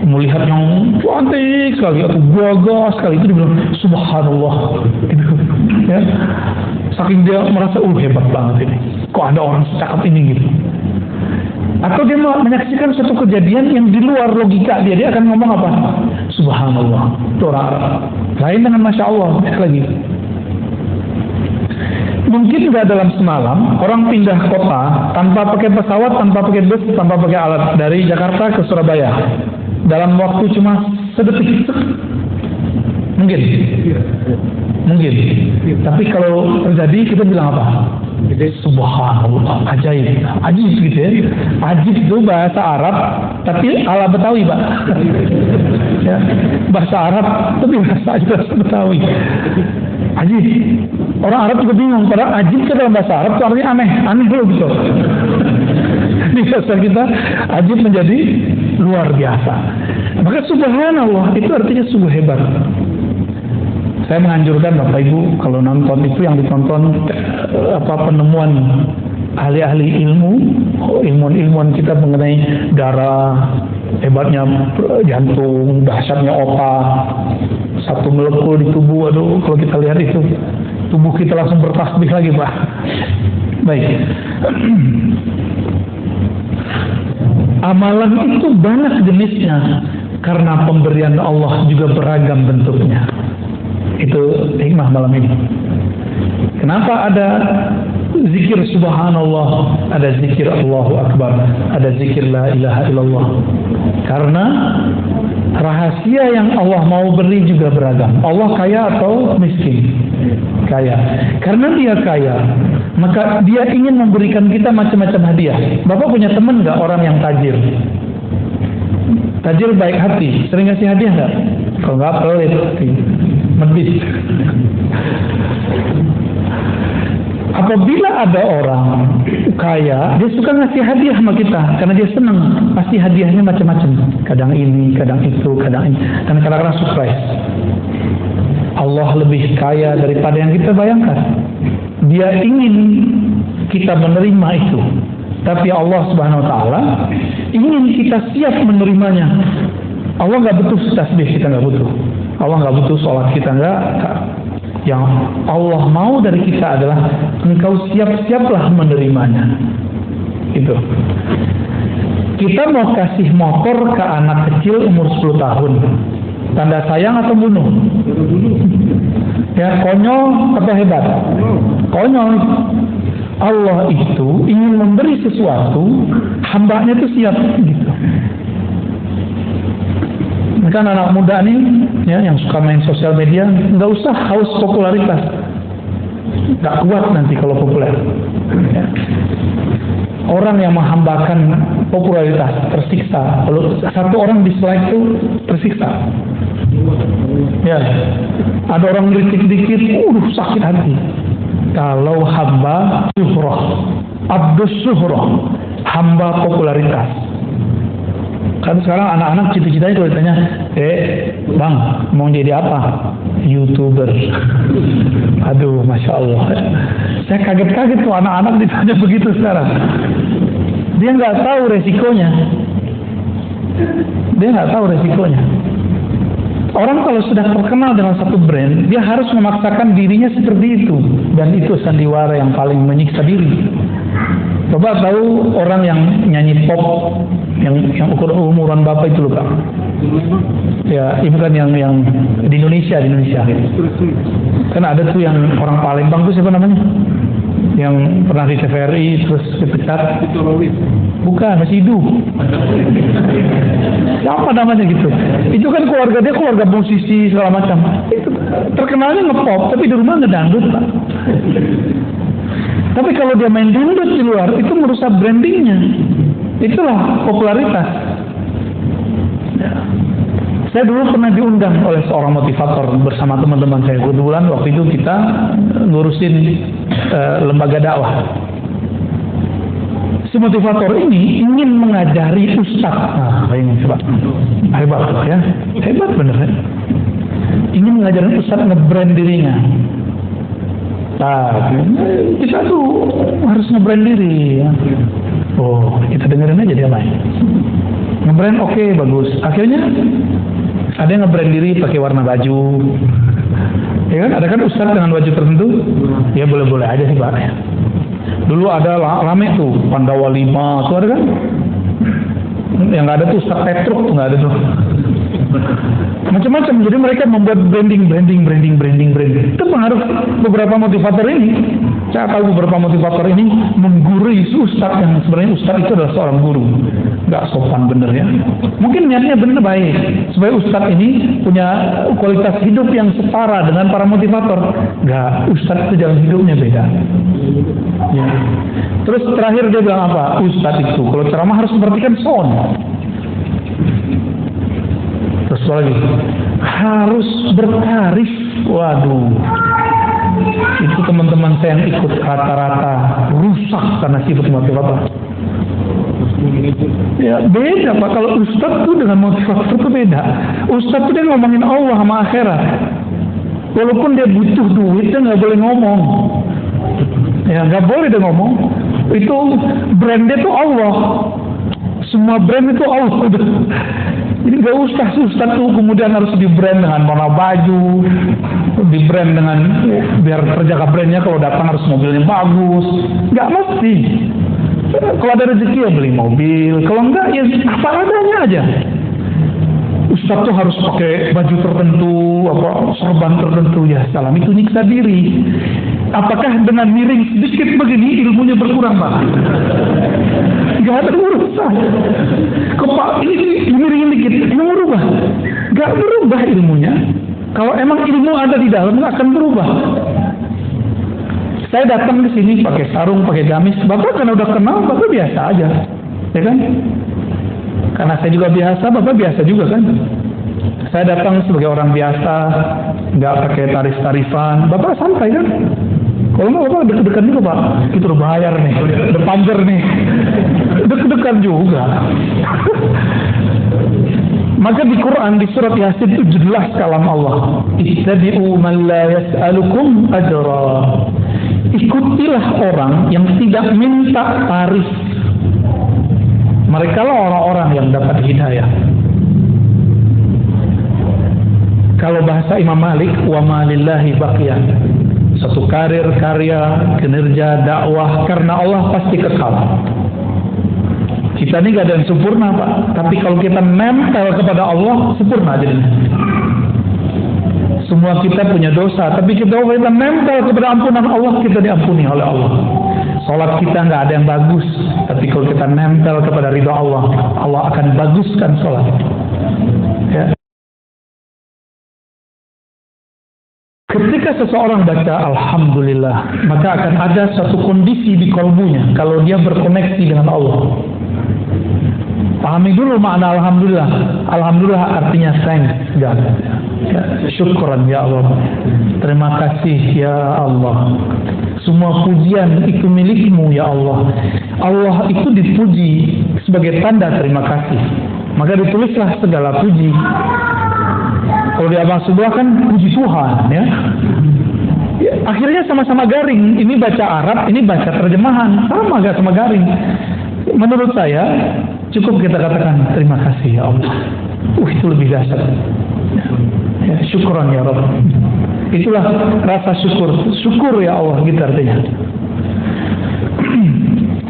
Melihat asik sekali atau gagah sekali, itu dibilang subhanallah gitu ya. Saking dia merasa hebat banget ini, kok ada orang secakap ini gitu. Atau dia menyaksikan suatu kejadian yang di luar logika dia akan ngomong apa? Subhanallah. Itu orang Arab. Lain dengan Masya Allah. Lagi. Mungkin nggak dalam semalam orang pindah kota tanpa pakai pesawat, tanpa pakai bus, tanpa pakai alat dari Jakarta ke Surabaya dalam waktu cuma sedetik. Mungkin. Mungkin. Tapi kalau terjadi kita bilang apa? Subhanallah, ajaib, ajib gitu ya. Ajib itu bahasa Arab, tapi ala Betawi, Pak. Ya, bahasa Arab, tapi bahasa Betawi. Ajib. Orang Arab juga bingung, padahal ajib itu dalam bahasa Arab itu artinya aneh, aneh loh gitu. Di bahasa kita, ajib menjadi luar biasa. Maka subhanallah itu artinya sungguh hebat. Saya menganjurkan Bapak Ibu kalau nonton itu yang ditonton penemuan ahli-ahli ilmu, ilmuwan kita mengenai darah, hebatnya jantung, dahsyatnya otak, satu molekul di tubuh. Aduh, kalau kita lihat itu tubuh kita langsung bertasbih lagi, Pak. Baik. Amalan itu banyak jenisnya karena pemberian Allah juga beragam bentuknya. Itu hikmah malam ini. Kenapa ada zikir subhanallah, ada zikir Allahu Akbar, ada zikir la ilaha illallah? Karena rahasia yang Allah mau beri juga beragam. Allah kaya atau miskin? Kaya. Karena dia kaya, maka dia ingin memberikan kita macam-macam hadiah. Bapak punya teman nggak orang yang tajir? Tajir baik hati, sering ngasih hadiah nggak? Kalau nggak pelit, medis. Apabila ada orang kaya, dia suka ngasih hadiah sama kita karena dia senang. Pasti hadiahnya macam-macam. Kadang ini, kadang itu, kadang ini, dan kadang-kadang surprise. Allah lebih kaya daripada yang kita bayangkan. Dia ingin kita menerima itu. Tapi Allah Subhanahu Wa Taala ingin kita siap menerimanya. Allah nggak butuh tasbih, kita nggak butuh. Allah nggak butuh sholat, kita nggak. Yang Allah mau dari kita adalah engkau siap-siaplah menerimanya. Itu. Kita mau kasih motor ke anak kecil umur 10 tahun. Tanda sayang atau bunuh? Ya, konyol atau hebat? Konyol. Allah itu ingin memberi sesuatu, hambanya itu siap gitu. Kan anak muda nih ya, yang suka main sosial media, nggak usah haus popularitas, nggak kuat nanti kalau populer ya. Orang yang menghambakan popularitas tersiksa. Kalau satu orang dislike itu tersiksa ya. Ada orang kritik dikit sakit hati. Kalau hamba syuhrah, abdus syuhrah, hamba popularitas. Kan sekarang anak-anak cita-citanya kalau ditanya, bang, mau jadi apa? YouTuber. Aduh, Masya Allah. Saya kaget-kaget tuh anak-anak ditanya begitu sekarang. Dia nggak tahu resikonya. Orang kalau sudah terkenal dengan satu brand, dia harus memaksakan dirinya seperti itu. Dan itu sandiwara yang paling menyiksa diri. Coba tahu orang yang nyanyi pop, yang umuran Bapak itu loh, Pak. Ya, itu kan yang di Indonesia. Kan ada tuh yang orang Palembang tuh siapa namanya? Yang pernah di TVRI terus dipecat. Bukan, masih hidup. Siapa namanya gitu? Itu kan keluarga dia keluarga musisi segala macam. Itu terkenalnya ngepop, tapi di rumah ngedangdut, Pak. Tapi kalau dia main dangdut di luar, itu merusak brandingnya. Itulah popularitas. Ya. Saya dulu pernah diundang oleh seorang motivator bersama teman-teman saya. Kebetulan waktu itu kita ngurusin lembaga dakwah. Si motivator ini ingin mengajari ustadz. Nah, ini coba. Hebat ya. Hebat bener ya. Ingin mengajari ustadz nge-brand dirinya. Nah, kita tuh harus nge-brand diri ya. Oh, kita dengerin aja dia main. Nge-brand oke, bagus. Akhirnya Ada yang nge-brand diri pakai warna baju. Ya kan? Ada kan ustaz dengan baju tertentu? Ya boleh-boleh aja sih Pak. Dulu ada rame tuh Pandawa 5 tuh ada kan? Yang nggak ada tuh Ustaz Petruk tuh nggak ada tuh. Macam-macam. Jadi mereka membuat branding. Itu pengaruh beberapa motivator ini. Saya tahu beberapa motivator ini menggurui ustaz yang sebenarnya ustaz itu adalah seorang guru. Nggak sopan bener ya. Mungkin niatnya bener baik supaya ustaz ini punya kualitas hidup yang setara dengan para motivator. Nggak, ustaz itu jalan hidupnya beda. Ya. Terus terakhir dia bilang apa? Ustaz itu kalau ceramah harus memperhatikan sound. Terus lagi harus bertarif. Waduh, itu teman-teman saya yang ikut rata-rata rusak karena sifat motivator. Ya beda Pak, kalau ustaz tuh dengan motivator tuh beda. Ustaz tuh dia ngomongin Allah sama akhirat. Walaupun dia butuh duit dia nggak boleh ngomong. Ya nggak boleh dia ngomong. Itu brandnya tuh Allah. Semua brand itu Allah. Jadi gak ustaz tuh kemudian harus di-brand dengan warna baju, di-brand dengan biar terjaga brandnya, kalau datang harus mobilnya bagus. Gak mesti. Kalau ada rezeki ya beli mobil, kalau enggak ya apa adanya aja. Ustaz tuh harus pakai baju tertentu, apa sorban tertentu, ya salam itu nyiksa diri. Apakah dengan miring sedikit begini ilmunya berkurang Pak? Gak ada urusan. Kok Pak ini miringin dikit, emang berubah? Gak berubah ilmunya. Kalau emang ilmu ada di dalam gak akan berubah. Saya datang di sini pakai sarung, pakai gamis. Bapak kan udah kenal, Bapak biasa aja, ya kan? Karena saya juga biasa, Bapak biasa juga kan? Saya datang sebagai orang biasa, nggak pakai tarif-tarifan. Bapak santai kan? Kalau nggak Bapak deg-degan juga Pak. Kita udah bayar nih, udah panjer nih, deg-degan juga. Maka di Quran di surat Yasin itu jelas kalam Allah. Ittabi'u man la yas'alukum ajra. Ikutilah orang yang tidak minta tarif. Mereka lah orang-orang yang dapat hidayah. Kalau bahasa Imam Malik, wa ma lillahi baqiyah. Satu karir, karya, kinerja, dakwah karena Allah pasti kekal. Kita ini gak ada yang sempurna Pak, tapi kalau kita nempel kepada Allah, sempurna jadinya. Semua kita punya dosa, tapi kita nempel kepada ampunan Allah, kita diampuni oleh Allah. Salat kita nggak ada yang bagus, tapi kalau kita nempel kepada ridha Allah, Allah akan baguskan salat. Ya. Ketika seseorang baca Alhamdulillah, maka akan ada satu kondisi di kalbunya kalau dia berkoneksi dengan Allah. Pahami dulu makna Alhamdulillah. Alhamdulillah artinya thanks God. Ya, syukran ya Allah. Terima kasih ya Allah. Semua pujian itu milikmu ya Allah. Allah itu dipuji sebagai tanda terima kasih. Maka ditulislah segala puji. Kalau di abang sebelah kan puji Tuhan ya. Ya, akhirnya sama-sama garing. Ini baca Arab, ini baca terjemahan. Sama gak sama garing. Menurut saya cukup kita katakan terima kasih ya Allah. Itu lebih dahsyat. Ya, syukran ya Rabb. Itulah rasa syukur. Syukur ya Allah gitu artinya.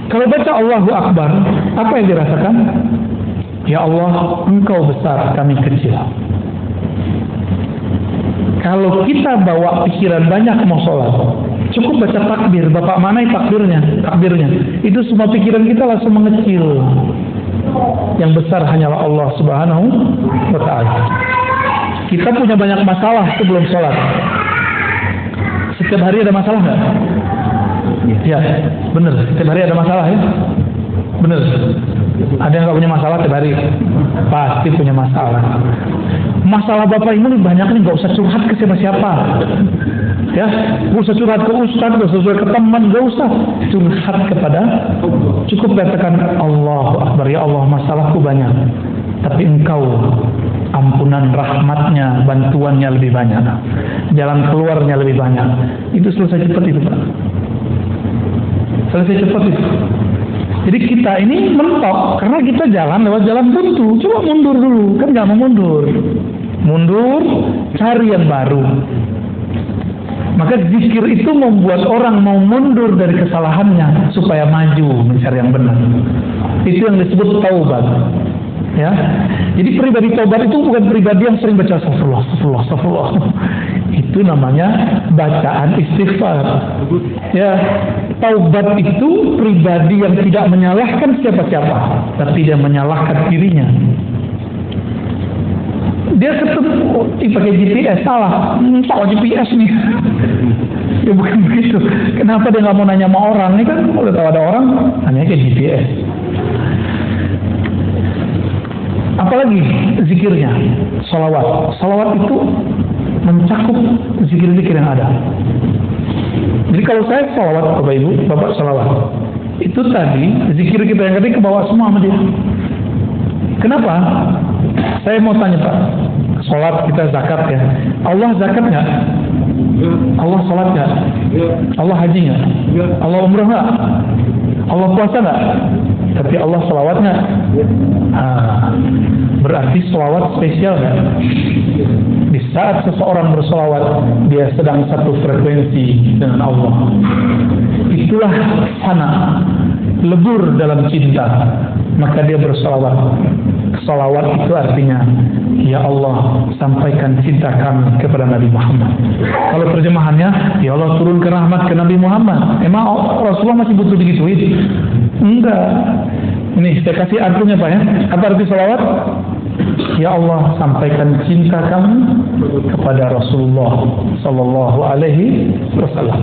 Kalau baca Allahu Akbar, apa yang dirasakan? Ya Allah, Engkau besar, kami kecil. Kalau kita bawa pikiran banyak mau sholat, cukup baca takbir. Bapak mana takbirnya? Itu semua pikiran kita langsung mengecil. Yang besar hanyalah Allah Subhanahu wa Ta'ala. Kita punya banyak masalah sebelum sholat. Setiap hari ada masalah nggak? Ya, benar. Setiap hari ada masalah ya. Benar. Ada yang nggak punya masalah setiap hari? Pasti punya masalah. Masalah Bapak ini banyak nih, nggak usah curhat ke siapa-siapa. Ya, nggak usah curhat ke ustaz, nggak usah curhat ke teman, nggak usah curhat kepada. Cukup katakan Allahu Akbar, ya Allah masalahku banyak, tapi Engkau ampunan rahmatnya, bantuannya lebih banyak, jalan keluarnya lebih banyak. Itu selesai cepat itu Pak. Selesai cepat itu. Jadi kita ini mentok karena kita jalan lewat jalan buntu. Coba mundur dulu, kan nggak mau mundur. mundur, cari yang baru. Maka zikir itu membuat orang mau mundur dari kesalahannya supaya maju mencari yang benar. Itu yang disebut taubat. Ya, jadi pribadi taubat itu bukan pribadi yang sering baca astagfirullah. Itu namanya bacaan istighfar. Ya, taubat itu pribadi yang tidak menyalahkan siapa-siapa, tapi dia menyalahkan dirinya. Dia ketemu pakai GPS salah, tahu GPS nih. Ya bukan begitu. Kenapa dia nggak mau nanya sama orang? Ini kan udah tahu ada orang, hanya ke GPS. Apalagi zikirnya, salawat. Salawat itu mencakup zikir-zikir yang ada. Jadi kalau saya salawat, Bapak Ibu, Bapak salawat, itu tadi zikir kita yang tadi kebawa semua sama dia. Kenapa? Saya mau tanya Pak, sholat kita zakat ya. Allah zakat nggak? Allah sholat nggak? Allah haji nggak? Allah umrah nggak? Allah puasa nggak? Tapi Allah sholawat nggak? Berarti sholawat spesial nggak? Di saat seseorang bersolawat, dia sedang satu frekuensi dengan Allah. Itulah sana, lebur dalam cinta. Maka dia bersolawat. Salawat itu artinya, ya Allah, sampaikan cinta kami kepada Nabi Muhammad. Kalau terjemahannya, ya Allah turunkan rahmat ke Nabi Muhammad. Emang Rasulullah masih butuh digituin? Enggak. Ini saya kasih artinya Pak ya. Apa arti salawat? Ya Allah, sampaikan cinta kami kepada Rasulullah Sallallahu Alaihi Wasallam.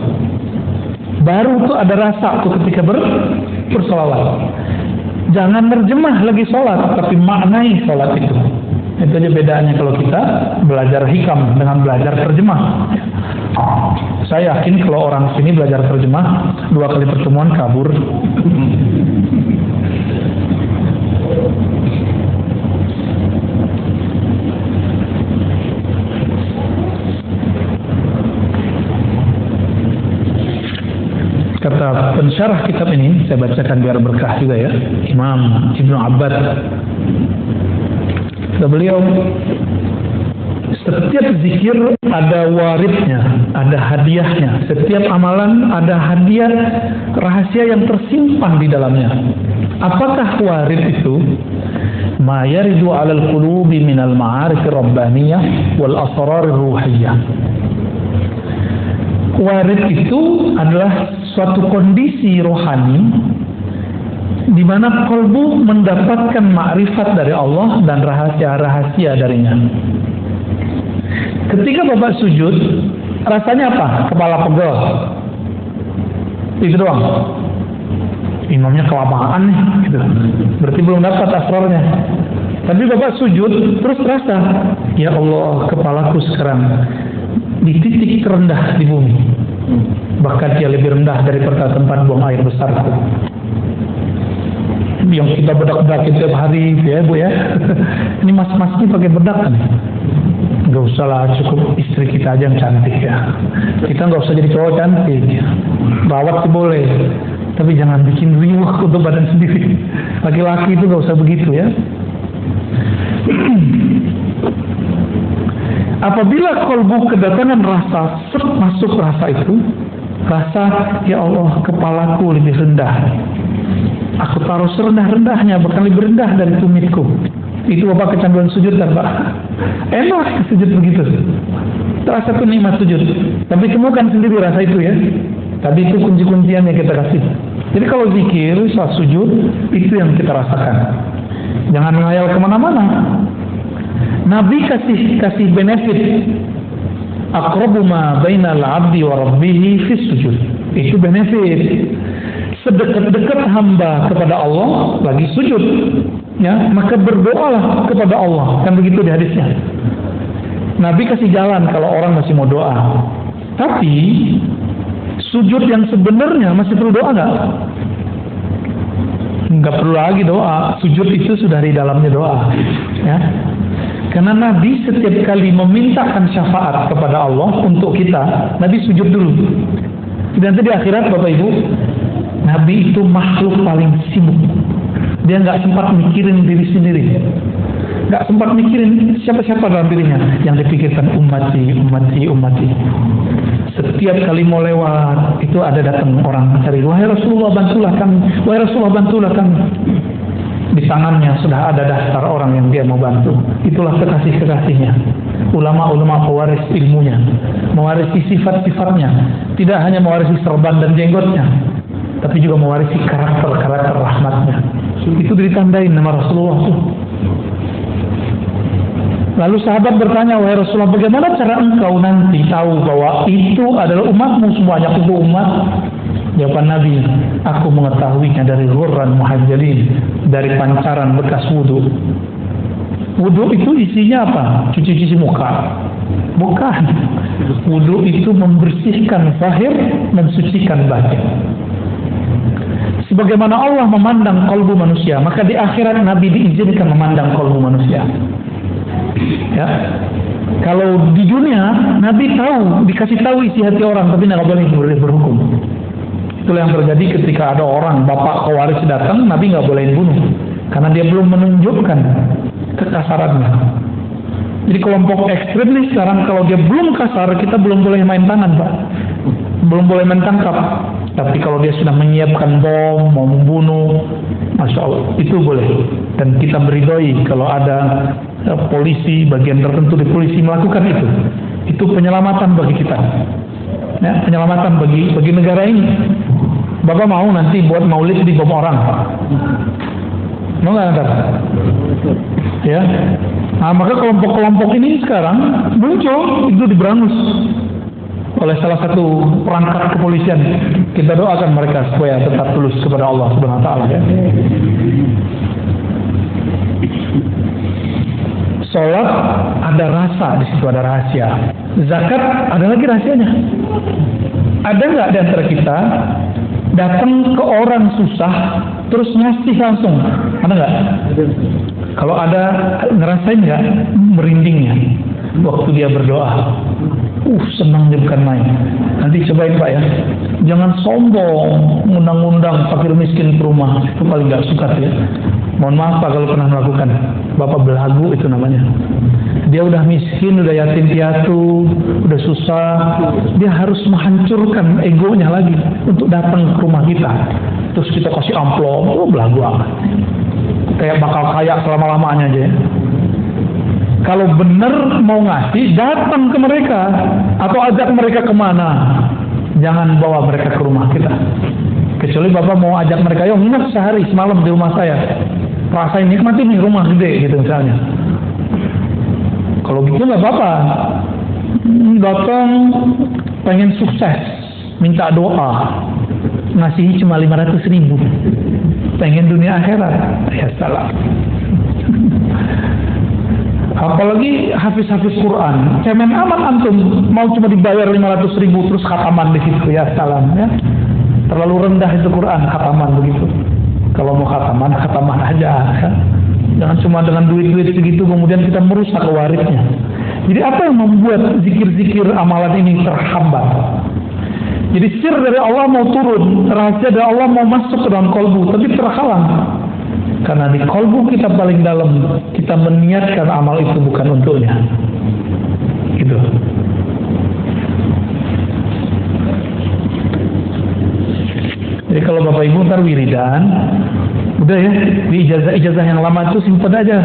Baru tuh ada rasa tuh ketika bersolawat. Jangan terjemah lagi sholat, tapi maknai sholat itu. Itu aja bedanya kalau kita belajar hikam dengan belajar terjemah. Saya yakin kalau orang sini belajar terjemah, 2 kali pertemuan kabur. Kata pensyarah kitab ini, saya bacakan biar berkah juga ya, Imam Ibnu Abbad. Kata beliau, setiap zikir ada waridnya, ada hadiahnya. Setiap amalan ada hadiah rahasia yang tersimpan di dalamnya. Apakah warid itu? Ma yaridu 'alal qulubi minal ma'arif rabbaniyah wal asrar ruhiyah. Warid itu adalah suatu kondisi rohani di mana kalbu mendapatkan makrifat dari Allah dan rahasia-rahasia darinya. Ketika Bapak sujud, rasanya apa? Kepala pegel. Itu doang. Imamnya kelamaan nih, gitu. Berarti belum dapat asrarnya. Tapi Bapak sujud, terus terasa, ya Allah, kepalaku sekarang di titik terendah di bumi. Bahkan dia lebih rendah daripada tempat buang air besar. Yang kita bedak-bedakin tiap hari, ya Bu ya. Ini mas-mas ini pakai bedak kan? Gak usah lah, cukup istri kita aja yang cantik ya. Kita gak usah jadi cowok cantik. Rawat sih boleh, tapi jangan bikin riuh untuk badan sendiri. Laki-laki itu gak usah begitu ya. Apabila kalbu kedatangan rasa, masuk rasa itu, rasa ya Allah kepalaku lebih rendah. Aku taruh serendah-rendahnya, bahkan lebih rendah dari tumitku. Itu Bapak kecanduan sujud kan Pak? Enak sujud begitu. Terasa tuh nikmat sujud. Tapi temukan sendiri rasa itu ya. Tapi itu kunci-kuncian yang kita kasih. Jadi kalau zikir, saat sujud, itu yang kita rasakan. Jangan ngayal kemana-mana. Nabi kasih benefit. Aqrabu ma bainal 'abdi wa rabbih fi sujud. Itu benefit. Sedekat-dekat hamba kepada Allah lagi sujud, ya, maka berdoalah kepada Allah. Kan begitu di hadisnya. Nabi kasih jalan kalau orang masih mau doa. Tapi sujud yang sebenarnya masih perlu doa nggak? Nggak perlu lagi doa. Sujud itu sudah di dalamnya doa, ya. Karena Nabi setiap kali memintakan syafaat kepada Allah untuk kita, Nabi sujud dulu. Dan nanti di akhirat Bapak Ibu, Nabi itu makhluk paling sibuk. Dia nggak sempat mikirin diri sendiri. nggak sempat mikirin siapa-siapa dalam dirinya. Yang dipikirkan ummati. Setiap kali mau lewat itu ada datang orang cari, wahai Rasulullah bantulah kami, wahai Rasulullah bantulah kami. Di tangannya sudah ada daftar orang yang dia mau bantu. Itulah kekasih-kekasihnya. Ulama-ulama pewaris ilmunya, mewarisi sifat-sifatnya, tidak hanya mewarisi serban dan jenggotnya, tapi juga mewarisi karakter-karakter rahmatnya. Itu ditandai nama Rasulullah tuh. Lalu sahabat bertanya, wahai Rasulullah, bagaimana cara engkau nanti tahu bahwa itu adalah umatmu semuanya, itu umat? Jawaban Nabi, aku mengetahuinya dari ghurran muhajjalin, dari pancaran bekas wudu. Wudu itu isinya apa? Cuci-cuci muka? Bukan. Wudu itu membersihkan zahir, mensucikan batin. Sebagaimana Allah memandang kalbu manusia, maka di akhirat Nabi diizinkan memandang kalbu manusia. Ya. Kalau di dunia Nabi tahu, dikasih tahu isi hati orang, tapi nggak boleh berhukum. Itulah yang terjadi ketika ada orang bapak Khawarij datang, Nabi nggak bolehin bunuh karena dia belum menunjukkan kekasarannya. Jadi kelompok ekstrim ini sekarang kalau dia belum kasar, kita belum boleh main tangan, Pak. Belum boleh main tangkap. Tapi kalau dia sudah menyiapkan bom, mau membunuh, Masya Allah, itu boleh. Dan kita beridoi kalau ada polisi, bagian tertentu di polisi melakukan itu. Itu penyelamatan bagi kita. Ya, penyelamatan bagi negara ini. Bapak mau nanti buat maulid di bom orang, Pak? Mau nggak ntar? Ya. Nah, maka kelompok-kelompok ini sekarang muncul itu diberangus oleh salah satu perangkat kepolisian. Kita doakan mereka supaya tetap tulus kepada Allah Subhanahu wa taala, ya. Salat ada rasa, di situ ada rahasia. Zakat ada lagi rahasianya. Ada nggak di antara kita datang ke orang susah terus ngasih langsung? Ada nggak? Kalau ada, ngerasain nggak merindingnya waktu dia berdoa? Senang dia bukan main. Nanti cobain Pak ya. Jangan sombong ngundang-undang fakir miskin ke rumah. Itu paling nggak suka ya. Mohon maaf Pak kalau pernah melakukan. Bapak belagu itu namanya. Dia udah miskin, udah yatim piatu, udah susah. Dia harus menghancurkan egonya lagi untuk datang ke rumah kita. Terus kita kasih amplop, belagu amat. Kayak bakal kaya selama-lamanya aja ya. Kalau benar mau ngasih, datang ke mereka atau ajak mereka kemana. Jangan bawa mereka ke rumah kita. Kecuali Bapak mau ajak mereka, yuk nginep sehari semalam di rumah saya. Rasain nikmati nih rumah gede gitu misalnya. Kalau gitu nggak apa-apa. Datang pengen sukses, minta doa, ngasih cuma 500.000. Pengen dunia akhirat, ya salah. Apalagi hafiz-hafiz Quran, cemen amat antum, mau cuma dibayar 500.000 terus khataman di situ, ya salam ya. Terlalu rendah itu Quran, khataman begitu. Kalau mau khataman aja ya. Jangan cuma dengan duit-duit segitu kemudian kita merusak warisnya. Jadi apa yang membuat zikir-zikir amalan ini terhambat? Jadi sir dari Allah mau turun, rahasia dari Allah mau masuk ke dalam kolbu, tapi terhalang. Karena di kolbu kita paling dalam, kita meniatkan amal itu bukan untuknya. Gitu. Jadi kalau Bapak Ibu ntar wiridan, udah ya, di ijazah yang lama itu simpen aja.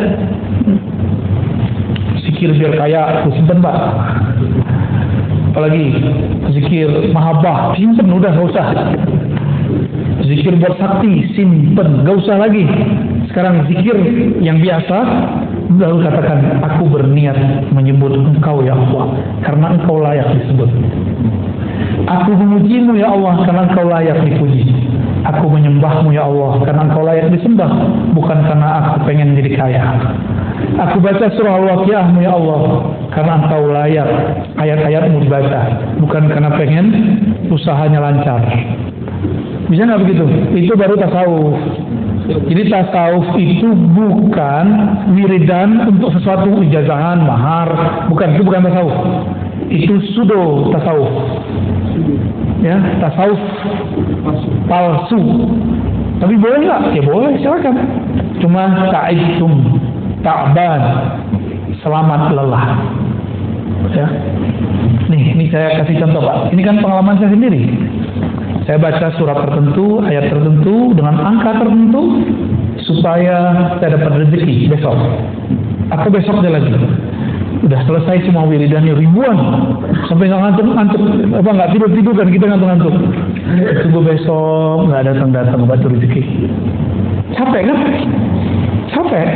Zikir biar kaya, tuh simpen Pak. Apalagi zikir mahabbah, simpen udah, nggak usah. Zikir buat sakti, simpen, nggak usah lagi. Sekarang zikir yang biasa, lalu katakan, aku berniat menyebut Engkau ya Allah, karena Engkau layak disebut. Aku memujimu ya Allah, karena Engkau layak dipuji. Aku menyembahmu ya Allah, karena Engkau layak disembah, bukan karena aku pengen jadi kaya. Aku baca surah Al-Waqiahmu ya Allah, karena Engkau layak ayat-ayatmu dibaca, bukan karena pengen usahanya lancar. Bisa nggak begitu? Itu baru tasawuf. Jadi tasawuf itu bukan wiridan untuk sesuatu ijazahan, mahar, bukan, itu bukan tasawuf. Itu pseudo tasawuf. Ya, tasawuf palsu. Tapi boleh nggak? Ya boleh, silakan. Cuma ta'idtum, ta'ban, selamat lelah. Ya. Ini saya kasih contoh Pak. Ini kan pengalaman saya sendiri. Saya baca surat tertentu, ayat tertentu dengan angka tertentu supaya saya dapat rezeki besok atau besoknya lagi. Udah selesai semua wiridannya ribuan sampai ngantuk, nggak tidur kan kita ngantuk. Tunggu besok nggak datang batu rezeki. Capek kan? Capek.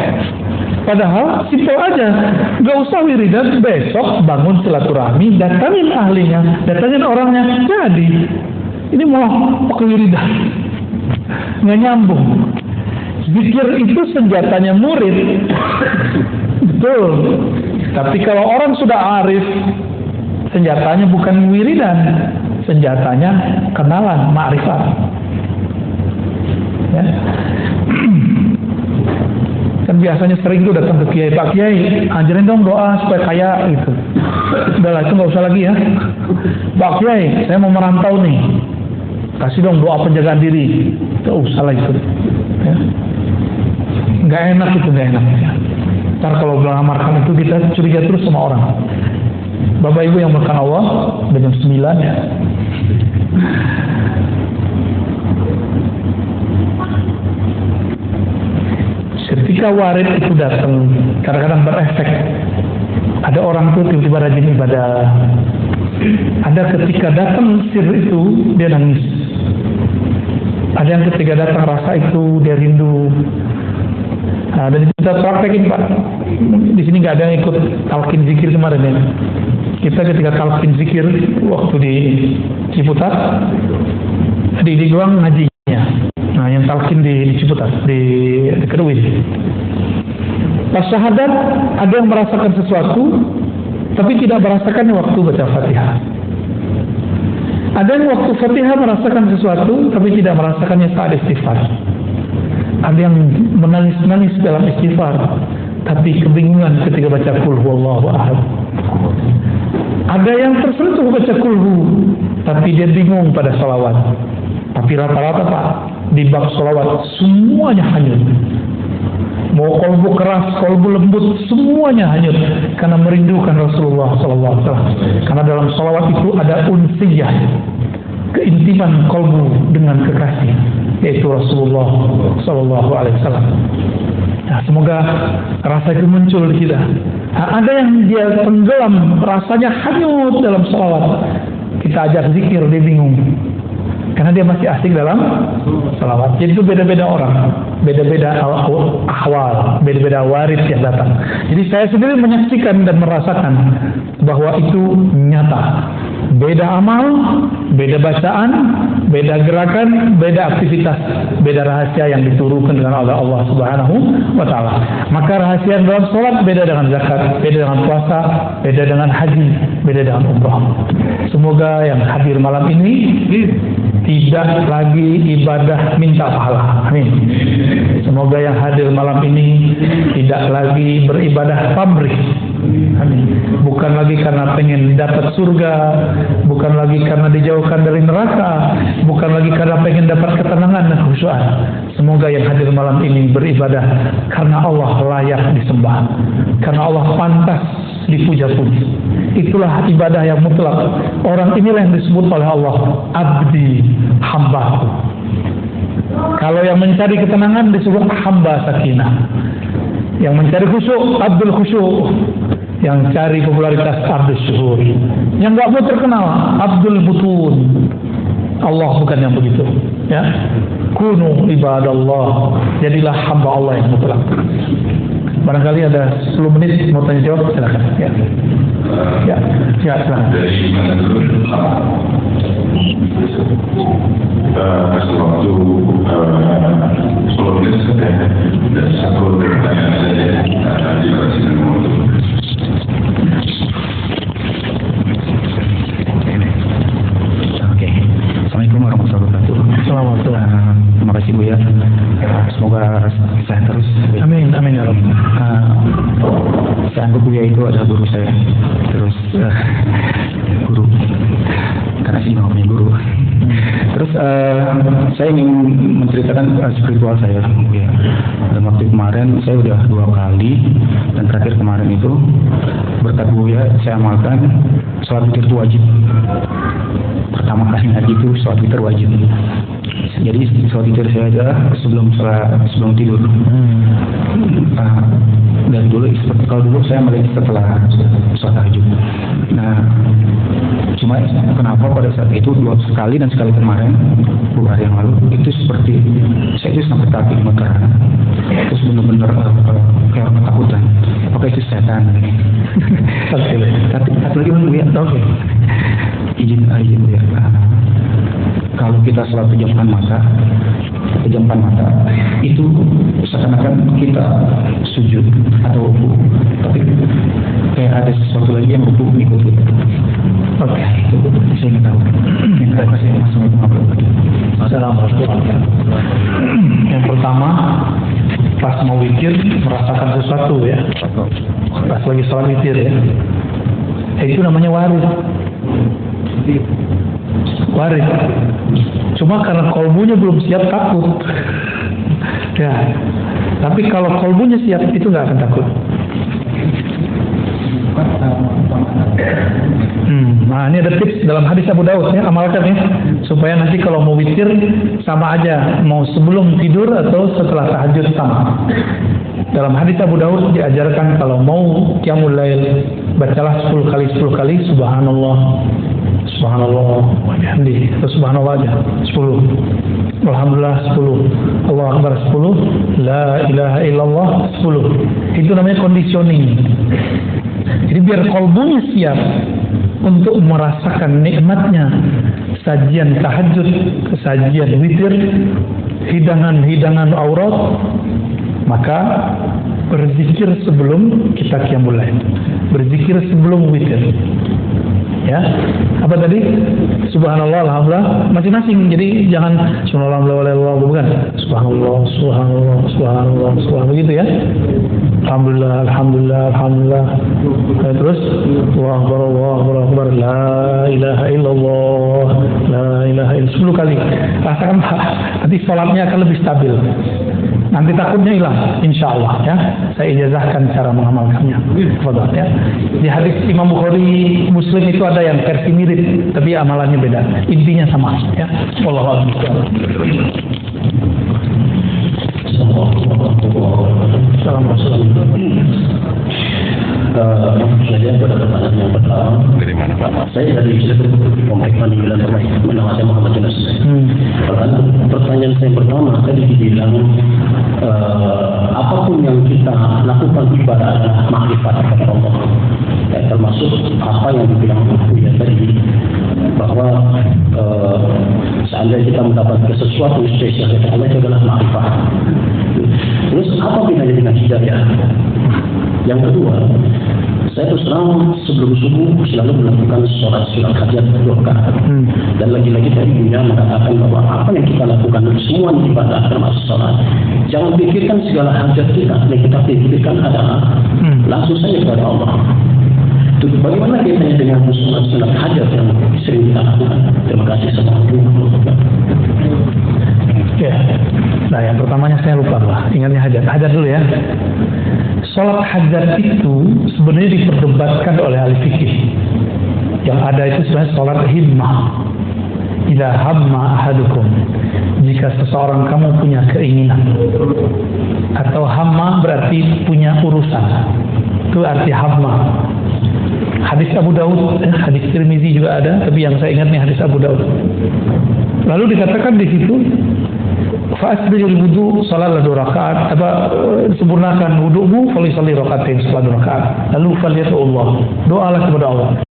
Padahal simpel aja, nggak usah wiridan, besok bangun silaturahmi, datangin ahlinya, datangin orangnya, jadi. Ini malah pakai wiridan, nggak nyambung. Zikir itu senjatanya murid, betul. Tapi kalau orang sudah arif, senjatanya bukan wiridan, senjatanya kenalan, ma'rifat. Ya. Kan biasanya sering tuh datang ke kiai, Pak Kiai, ajarin dong doa supaya kaya gitu. Udahlah itu nggak usah lagi ya. Pak Kiai, saya mau merantau nih, kasih dong doa penjagaan diri. Nggak usah lah itu. Ya. Nggak enak itu, nggak enak. Ya. Ntar kalau mengamarkan itu kita curiga terus sama orang. Bapak Ibu yang berkan Allah, udah jam 9 ya. Ketika warid itu datang, kadang-kadang berefek. Ada orang tuh tiba-tiba rajin ibadah. Ada ketika datang sir itu dia nangis. Ada yang ketika datang rasa itu dia rindu. Nah, dan kita praktekin Pak. Di sini nggak ada yang ikut talqin zikir kemarin ya. Kita ketika talqin zikir waktu di Ciputat, di Guang ngajinya. Nah, yang talqin di Ciputat, di Kerwin. Pas syahadat ada yang merasakan sesuatu, tapi tidak merasakan waktu baca Fatihah. Ada yang waktu Fatihah merasakan sesuatu, tapi tidak merasakannya saat istighfar. Ada yang menangis-nangis dalam istighfar, tapi kebingungan ketika baca Qul Huwallahu Ahad. Ada yang tersentuh baca Qul Hu, tapi dia bingung pada salawat. Tapi rata-rata Pak, di bab salawat semuanya hanyut. Mau kolbu keras, kolbu lembut, semuanya hanyut karena merindukan Rasulullah SAW. Karena dalam salawat itu ada unsiyah, keintiman kolbu dengan kekasih, yaitu Rasulullah SAW. Nah, semoga rasa itu muncul di kita. Nah, ada yang dia tenggelam, rasanya hanyut dalam salawat. Kita ajak zikir, dia bingung. Karena dia masih asik dalam salawat. Jadi itu beda-beda orang, beda-beda ahwal, beda-beda warid yang datang. Jadi saya sendiri menyaksikan dan merasakan bahwa itu nyata. Beda amal, beda bacaan, beda gerakan, beda aktivitas, beda rahasia yang diturunkan dengan Allah Subhanahu wa Ta'ala. Maka rahasia dalam salat beda dengan zakat, beda dengan puasa, beda dengan haji, beda dengan umrah. Semoga yang hadir malam ini tidak lagi ibadah minta pahala. Amin. Semoga yang hadir malam ini tidak lagi beribadah pamrih. Amin. Bukan lagi karena pengen dapat surga, bukan lagi karena dijauhkan dari neraka, bukan lagi karena pengen dapat ketenangan dan khusyuan. Semoga yang hadir malam ini beribadah karena Allah layak disembah, karena Allah pantas dipuja-puji. Itulah ibadah yang mutlak. Orang inilah yang disebut oleh Allah abdi, hambaku. Kalau yang mencari ketenangan disebut hamba sakinah. Yang mencari khusyuk, abdul khusyuk. Yang cari popularitas, abdul syuhur. Yang nggak mau terkenal, abdul butun. Allah bukan yang begitu. Ya, kunu ibadallah. Jadilah hamba Allah yang mutlak. Barangkali ada 10 menit mau tanya jawab, silakan. Ya, silakan. Dari mana dulu? Kita kasih waktu 10 menit saja. Dan satu pertanyaan saja dikasih waktu. Oke. Assalamualaikum warahmatullahi wabarakatuh. Assalamualaikum. Terima kasih Bu ya. Semoga sehat terus. Amin, amin ya Rabbi. Saya anggap Buya itu adalah guru saya. Terus guru. Karena PNS ini punya guru. Terus saya ingin menceritakan spiritual saya, ya. Dan waktu kemarin saya udah 2 kali, dan terakhir kemarin itu berkat Buya saya amalkan sholat witir itu wajib. Pertama kali ngaji itu sholat witir wajib. Jadi sholat witir saya adalah sebelum tidur. Dari dulu seperti kalau dulu saya melihat setelah sholat tahajud. Nah, cuma kenapa pada saat itu 2 sekali dan sekali kemarin 2 hari yang lalu itu seperti saya itu sampai kaki gemeteran, terus benar-benar kayak ketakutan. Apakah itu setan? Satu lagi Bu ya, oke. Izin ya. Kalau kita sholat pejamkan mata itu seakan-akan kita sujud atau ruku, tapi kayak ada sesuatu lagi yang ruku ikut kita. Oke, itu saya ingin tahu. Terima kasih. Assalamualaikum. Yang pertama, pas mau witir merasakan sesuatu ya. Pas lagi sholat witir ya. Itu namanya warid. Cuma karena kolbunya belum siap takut. Ya. Tapi kalau kolbunya siap itu nggak akan takut. Nah ini ada tips dalam hadis Abu Daud ya, amalkan ya, supaya nanti kalau mau witir sama aja, mau sebelum tidur atau setelah tahajud sama. Dalam hadis Abu Daud diajarkan kalau mau qiyamul lail bacalah 10 kali subhanallah wa bihamdihi, subhanallah aja 10, alhamdulillah 10, Allahu akbar 10, la ilaha illallah 10. Itu namanya conditioning. Jadi biar kolbunya siap untuk merasakan nikmatnya sajian tahajud, sajian witir, hidangan aurat, maka berzikir sebelum kita qiyamul lail, berzikir sebelum witir. Ya, apa tadi? Subhanallah, alhamdulillah, masing-masing. Jadi jangan subhanallah, bukan. Subhanallah, begitu ya. Alhamdulillah. Terus Allahu akbar, la ilaha illallah, 10 kali. Rasakan Pak, nanti sholatnya akan lebih stabil. Nanti takutnya hilang, insya Allah ya. Saya ijazahkan cara mengamalkannya. Fadhal ya. Di hadis Imam Bukhari, Muslim itu ada yang versi mirip, tapi amalannya beda. Intinya sama ya. Wallahu a'lam. Saya pada pertanyaan yang pertama. Dari mana Pak? Saya dari Komplek Paninggilan Terbaik. Nama saya Muhammad Yunus. Pertanyaan saya pertama tadi dibilang apapun yang kita lakukan ibadah adalah makrifat kepada Allah. Termasuk apa yang dibilang Buya tadi, bahwa seandainya kita mendapatkan sesuatu spesial dari Allah itu adalah makrifat. Terus apa bedanya dengan hidayah? Yang kedua, saya terus terang sebelum subuh selalu melakukan sholat hajat 2 rakaat. Dan lagi-lagi tadi Buya mengatakan bahwa apa yang kita lakukan semua ibadah termasuk sholat. Jangan pikirkan segala hajat kita, yang kita pikirkan adalah langsung saja kepada Allah. Bagaimana kaitannya dengan sunat hajat yang sering kita lakukan? Terima kasih semua. Ya. Nah yang pertamanya saya lupa lah, ingatnya hajat dulu ya. Sholat hajat itu sebenarnya diperdebatkan oleh ahli fikih. Yang ada itu sebenarnya sholat himmah. Idza hamma ahadukum, jika seseorang kamu punya keinginan, atau hamma berarti punya urusan, itu arti hamma. Hadis Abu Daud, hadis Tirmizi juga ada, tapi yang saya ingat nih hadis Abu Daud. Lalu dikatakan di situ, fa'asbiril wudu, salatlah 2 rakaat, sempurnakan wudu'mu, fali rakaat yang salat 2 rakaat. Lalu faliyatullah, doalah kepada Allah.